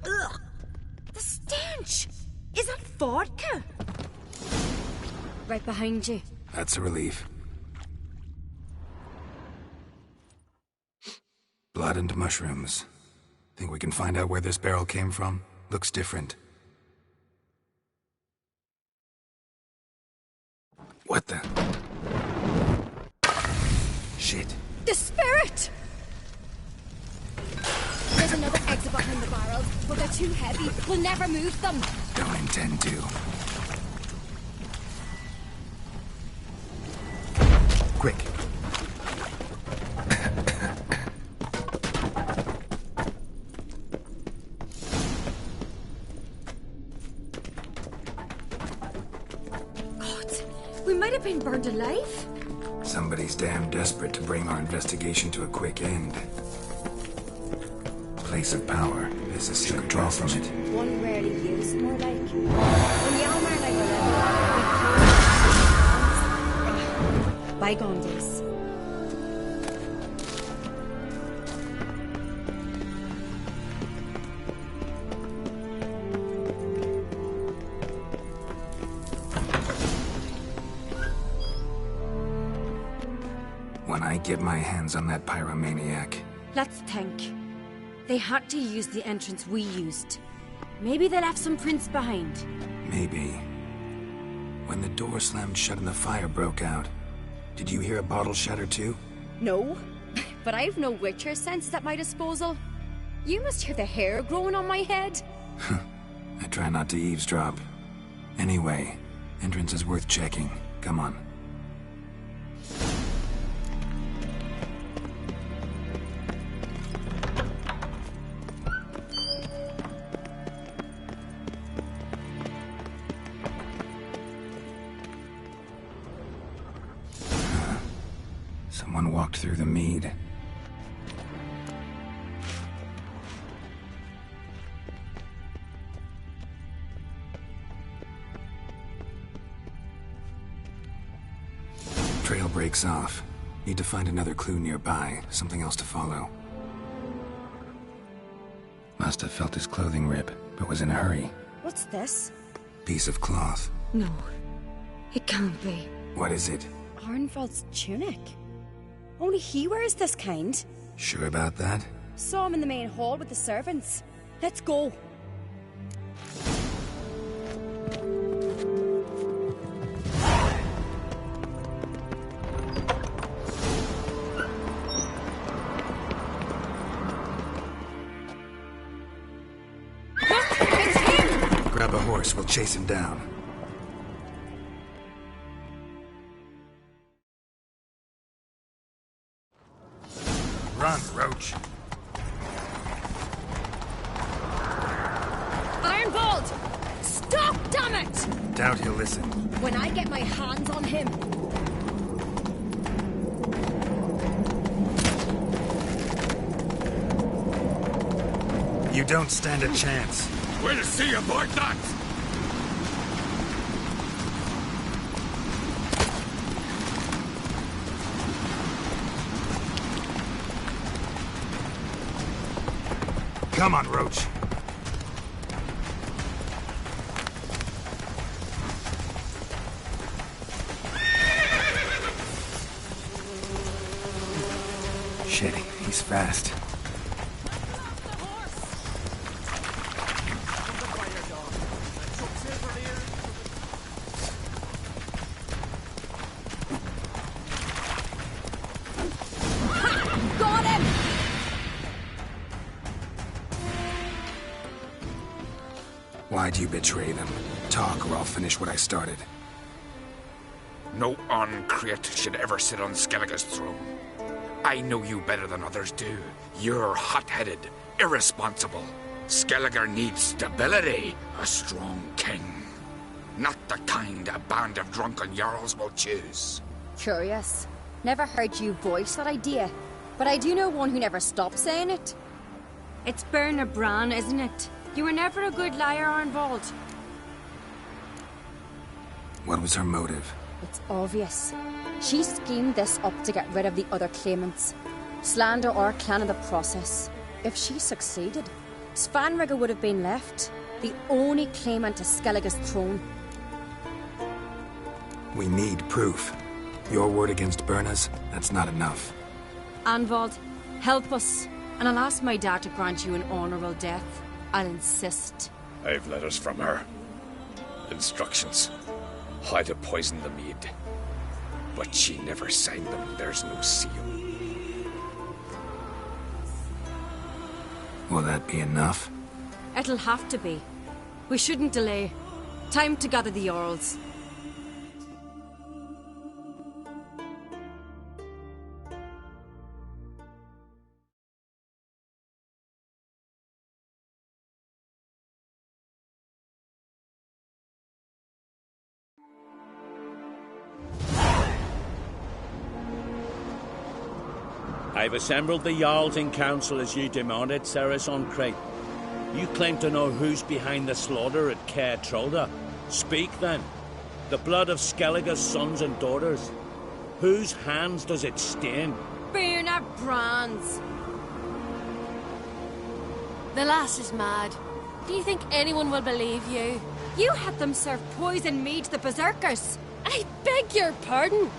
The stench! Is that vodka? Right behind you. That's a relief. Blood and mushrooms. Think we can find out where this barrel came from? Looks different. What the? Shit. The spirit! There's another exit behind the barrels, but they're too heavy. We'll never move them. Don't intend to. Quick. We might have been burned alive. Somebody's damn desperate to bring our investigation to a quick end. Place of power. There's a secret draw from it. One rarely used, more like. When Hjalmar and I were little, bygone days. When I get my hands on that pyromaniac. Let's think. They had to use the entrance we used. Maybe they left some prints behind. Maybe. When the door slammed shut and the fire broke out, did you hear a bottle shatter too? No, but I've no Witcher senses at my disposal. You must hear the hair growing on my head. I try not to eavesdrop. Anyway, entrance is worth checking. Come on. Someone walked through the mead. Trail breaks off. Need to find another clue nearby, something else to follow. Must have felt his clothing rip, but was in a hurry. What's this? Piece of cloth. No, it can't be. What is it? Arnvald's tunic. Only he wears this kind. Sure about that? Saw him in the main hall with the servants. Let's go. Grab a horse, we'll chase him down. Run, Roach. Ironbolt! Stop, damn it! Doubt he'll listen. When I get my hands on him. You don't stand a chance. We'll see about that! Come on, Roach. Shit, he's fast. Got him! Why'd you betray them? Talk or I'll finish what I started. No Uncreate should ever sit on Skellige's throne. I know you better than others do. You're hot-headed, irresponsible. Skellige needs stability, a strong king. Not the kind a band of drunken Jarls will choose. Curious. Never heard you voice that idea, but I do know one who never stopped saying it. It's Berna Bran, isn't it? You were never a good liar, Arnvald. What was her motive? It's obvious. She schemed this up to get rid of the other claimants. Slander our clan in the process. If she succeeded, Svanrigga would have been left, the only claimant to Skellige's throne. We need proof. Your word against Berna's, that's not enough. Arnvald, help us, and I'll ask my dad to grant you an honourable death. I'll insist. I've letters from her. Instructions. How to poison the mead. But she never signed them. There's no seal. Will that be enough? It'll have to be. We shouldn't delay. Time to gather the Jarls. I've assembled the Jarls in council as you demanded, Ceres on Crate. You claim to know who's behind the slaughter at Caer Trolda. Speak then. The blood of Skellige's sons and daughters. Whose hands does it stain? Berna Bran's. The lass is mad. Do you think anyone will believe you? You had them serve poison mead to the berserkers. I beg your pardon.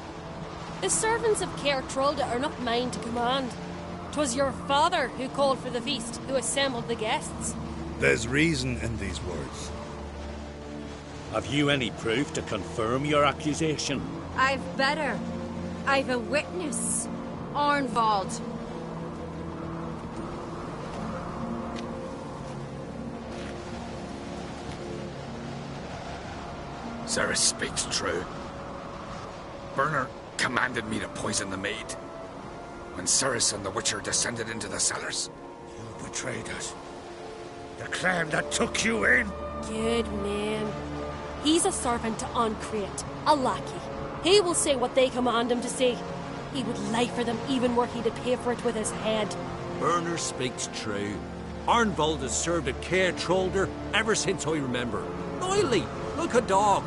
The servants of Caer Trolda are not mine to command. 'Twas your father who called for the feast, who assembled the guests. There's reason in these words. Have you any proof to confirm your accusation? I've better. I've a witness. Arnvald. Ceres speaks true. Berna commanded me to poison the maid. When Ceres and the Witcher descended into the cellars. You betrayed us. The clan that took you in. Good name. He's a servant to Ancrate, a lackey. He will say what they command him to say. He would lie for them even were he to pay for it with his head. Berner speaks true. Arnvald has served at Caer Trolder ever since I remember. Oily, like a dog.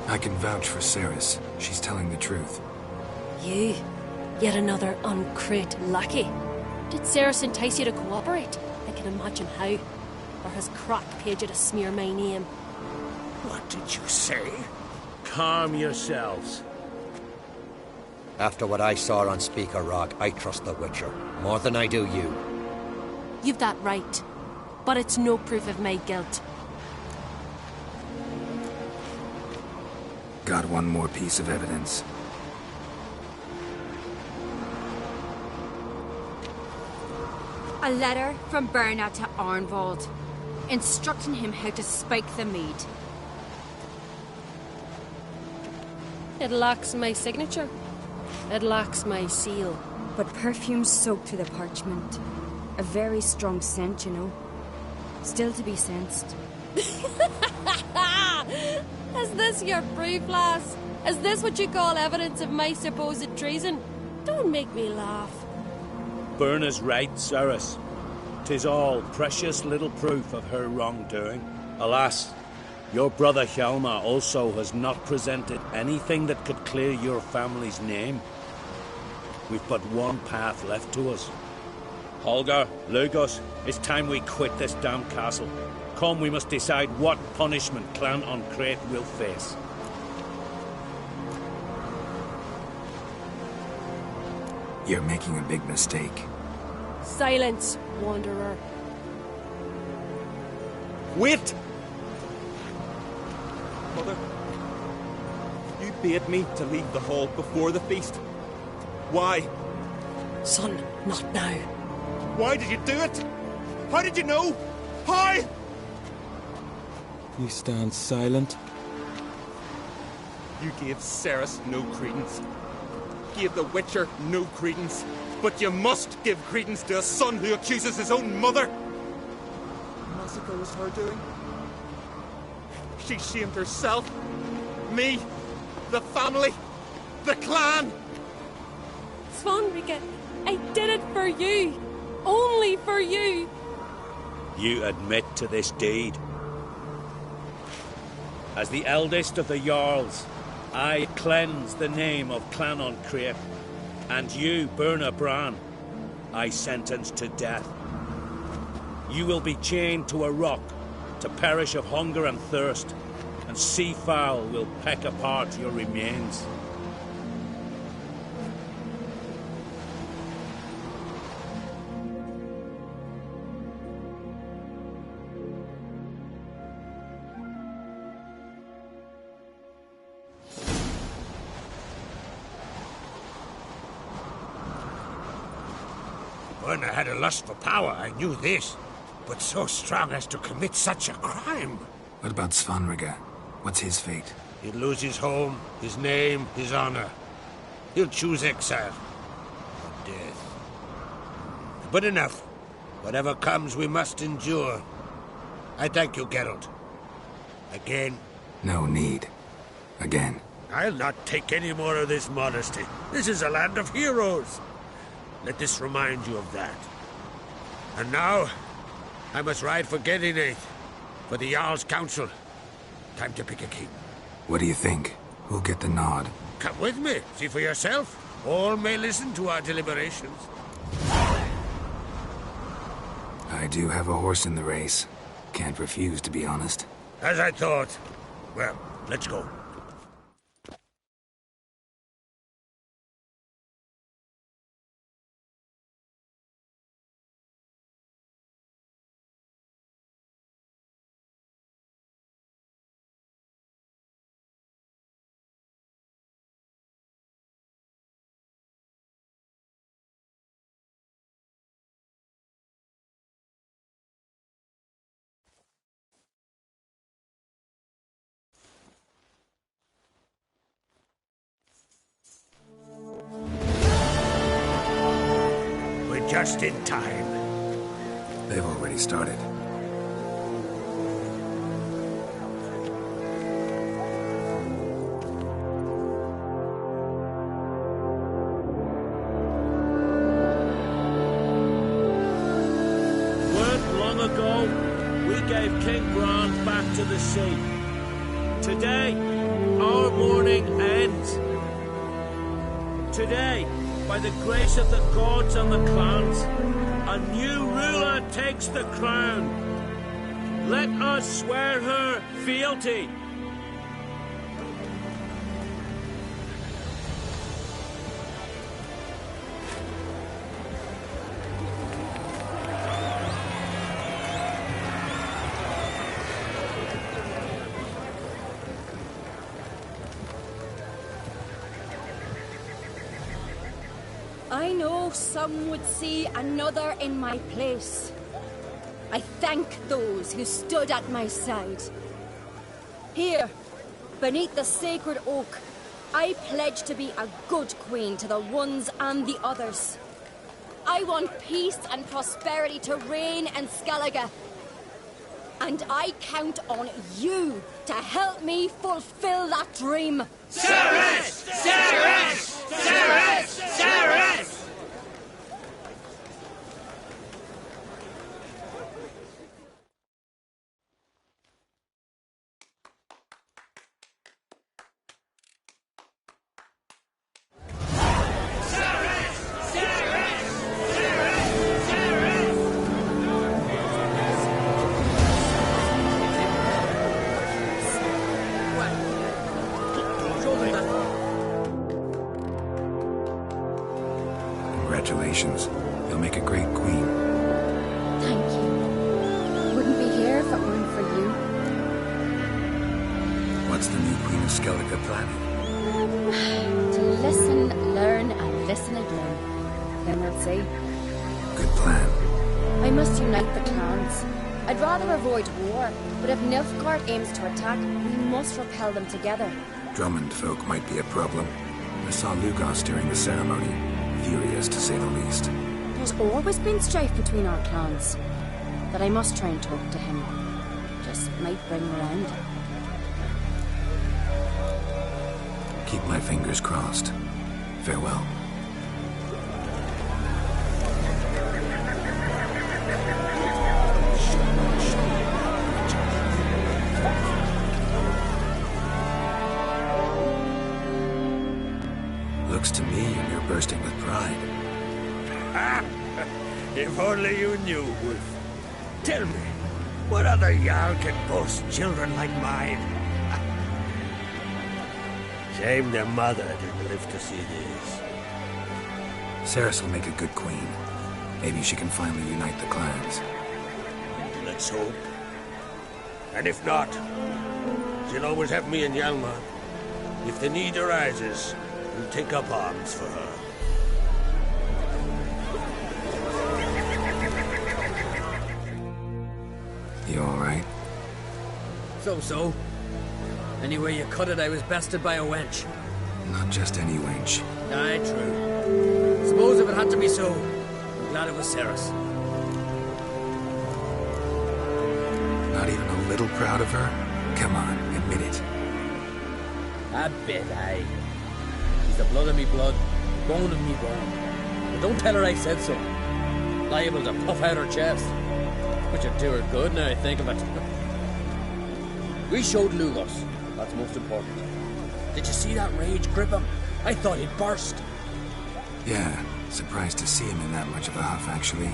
I can vouch for Ceres. She's telling the truth. You? Yet another Ancrate lackey? Did Ceres entice you to cooperate? I can imagine how. Or has Crack paid you to smear my name? What did you say? Calm yourselves. After what I saw on Speaker Rock, I trust the Witcher more than I do you. You've that right. But it's no proof of my guilt. Got one more piece of evidence. A letter from Berna to Arnvald, instructing him how to spike the mead. It lacks my signature. It lacks my seal. But perfume soaked through the parchment. A very strong scent, you know. Still to be sensed. Is this your proof, lass? Is this what you call evidence of my supposed treason? Don't make me laugh. Berna's right, Ceres. 'Tis all precious little proof of her wrongdoing. Alas, your brother Hjalmar also has not presented anything that could clear your family's name. We've but one path left to us. Holger, Lugos, it's time we quit this damn castle. Come, we must decide what punishment Clan Ancrate will face. You're making a big mistake. Silence, wanderer. Wait! Mother, you bade me to leave the hall before the feast. Why? Son, not now. Why did you do it? How did you know? How? You stand silent. You gave Ceres no credence. Gave the Witcher no credence. But you must give credence to a son who accuses his own mother. it was her doing? She shamed herself, me, the family, the clan. Svanrika, I did it for you. Only for you. You admit to this deed. As the eldest of the Jarls, I cleanse the name of Clannon Creip, and you, Burna Bran, I sentence to death. You will be chained to a rock to perish of hunger and thirst, and sea fowl will peck apart your remains. When I had a lust for power, I knew this. But so strong as to commit such a crime. What about Svanrika? What's his fate? He'll lose his home, his name, his honor. He'll choose exile. Or death. But enough. Whatever comes, we must endure. I thank you, Geralt. Again. No need. Again. I'll not take any more of this modesty. This is a land of heroes. Let this remind you of that. And now, I must ride for Gedinath, for the Jarl's Council. Time to pick a king. What do you think? Who'll get the nod? Come with me, see for yourself. All may listen to our deliberations. I do have a horse in the race. Can't refuse, to be honest. As I thought. Well, let's go. Just in time. They've already started. Weren't long ago, we gave King Bran back to the sea. Today, our mourning ends. Today, by the grace of the gods and the clans, a new ruler takes the crown. Let us swear her fealty. I know some would see another in my place. I thank those who stood at my side. Here, beneath the sacred oak, I pledge to be a good queen to the ones and the others. I want peace and prosperity to reign in Skellige. And I count on you to help me fulfill that dream. Ceres! Ceres! Ceres! Ceres! Congratulations. You'll make a great queen. Thank you. Wouldn't be here if it weren't for you. What's the new Queen of Skellige planning? To listen, learn, and listen again. Then we'll see. Good plan. I must unite the clans. I'd rather avoid war, but if Nilfgaard aims to attack, we must repel them together. Drummond folk might be a problem. I saw Lugos during the ceremony. Furious, to say the least. There's always been strife between our clans. that I must try and talk to him. Just might bring round. Keep my fingers crossed. Farewell. Looks to me you're bursting with pride. If only you knew, Wolf. Tell me, what other Jarl can boast children like mine? Shame their mother didn't live to see this. Ceres will make a good queen. Maybe she can finally unite the clans. Let's hope. And if not, she'll always have me and Hjalmar. If the need arises, we'll take up arms for her. You alright? So. Anyway you cut it, I was bested by a wench. Not just any wench. Aye, true. Suppose if it had to be so, I'm glad it was Ceres. Not even a little proud of her? Come on, admit it. A bit, aye. She's the blood of me blood, bone of me bone. But don't tell her I said so. Liable to puff out her chest. Which would do her good now I think of it. We showed Lugos. That's most important. Did you see that rage grip him? I thought he'd burst. Yeah, surprised to see him in that much of a huff, actually.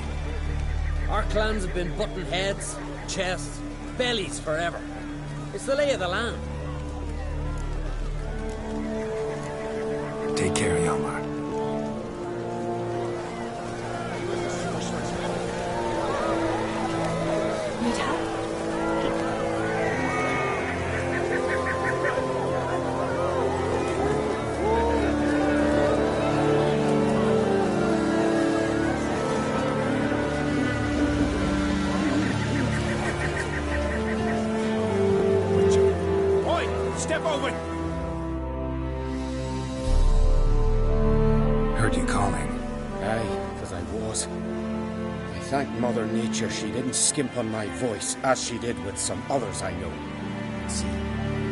Our clans have been butting heads, chests, bellies forever. It's the lay of the land. Take care, Hjalmar. Need help? Oi! Step over! Heard you calling. Aye, because I was. I thank Mother Nature she didn't skimp on my voice, as she did with some others I know. See,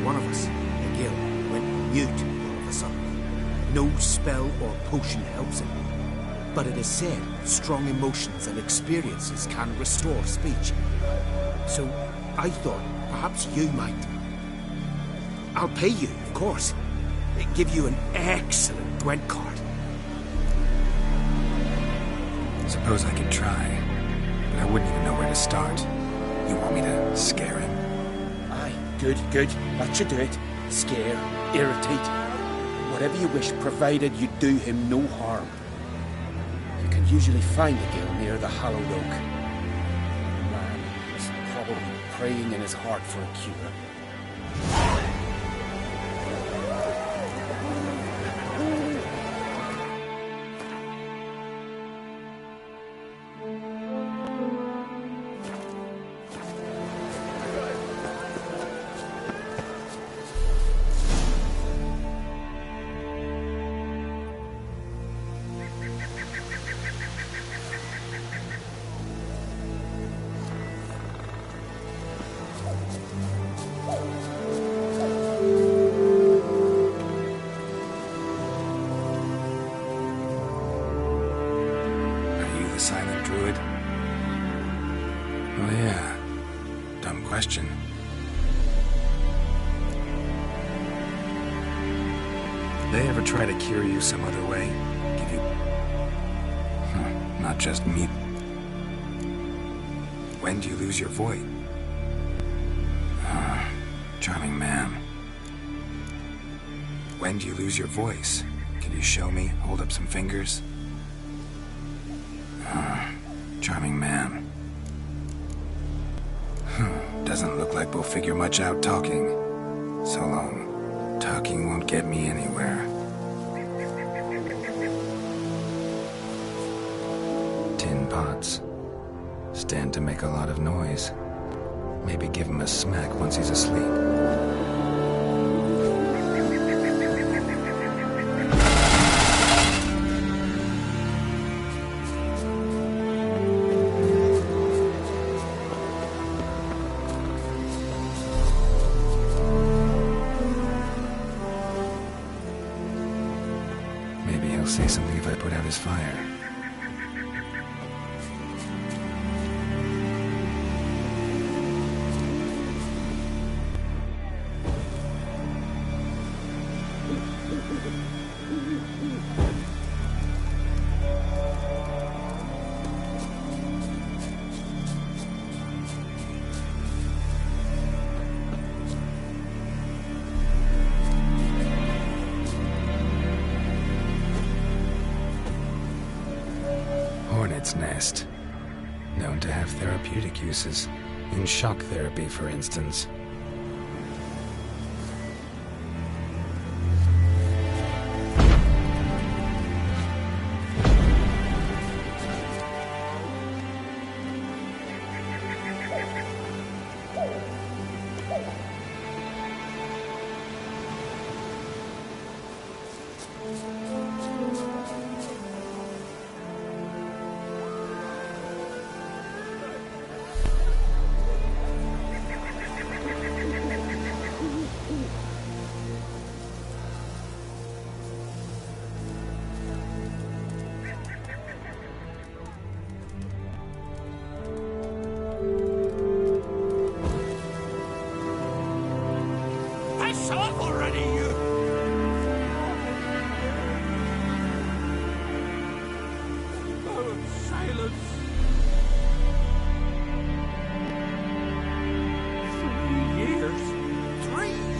one of us, the Gill, went mute all of a sudden. No spell or potion helps him. But it is said strong emotions and experiences can restore speech. So I thought perhaps you might. I'll pay you, of course. Give you an excellent Gwent card. Suppose I could try, but I wouldn't even know where to start. You want me to scare him? Aye, good. That should do it. Scare, irritate. Whatever you wish, provided you do him no harm. You can usually find a Gill near the Hallowed Oak. The man is probably praying in his heart for a cure. Silent druid? Oh yeah. Dumb question. They ever try to cure you some other way? Give you... not just meat. When do you lose your voice? Charming man. When do you lose your voice? Can you show me? Hold up some fingers? Charming man. Doesn't look like we'll figure much out talking. So long. Talking won't get me anywhere. Tin pots. Stand to make a lot of noise. Maybe give him a smack once he's asleep. say something if I put out his fire. Hornet's nest. Known to have therapeutic uses. In shock therapy, for instance.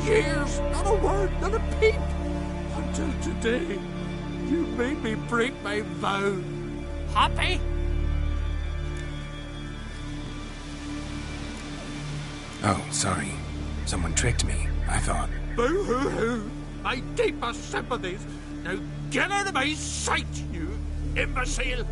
Years, not a word, not a peep. Until today, you made me break my vow. Happy? Oh, sorry. Someone tricked me, I thought. Boo-hoo-hoo. My deepest sympathies. Now get out of my sight, you imbecile.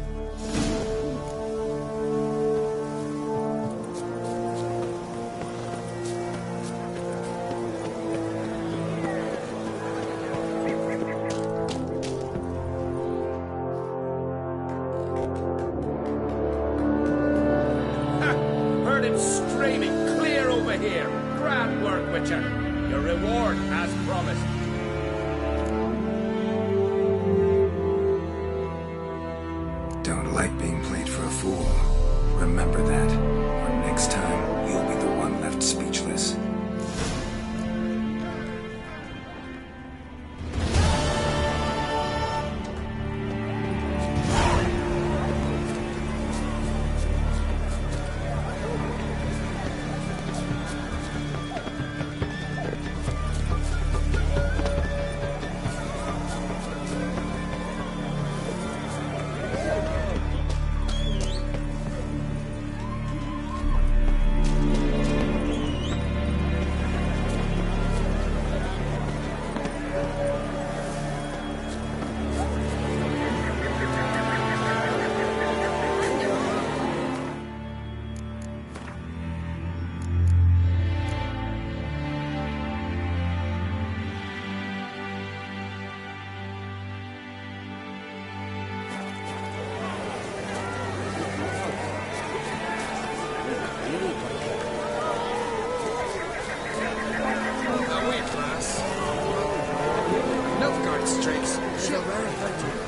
Your reward as promised. Don't like being played for a fool. Remember that. Or next time, you'll be the one left speechless.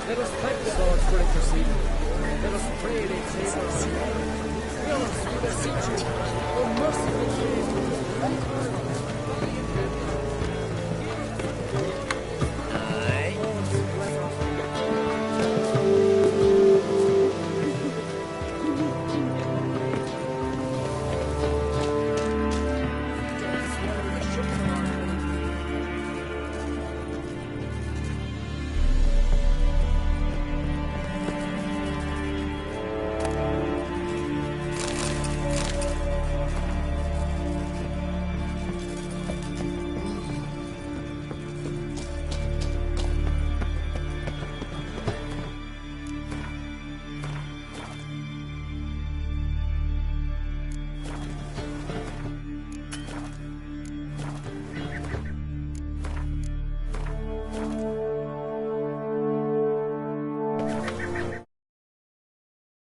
Let us thank the gods for interceding. Let us pray they save us. Let us see the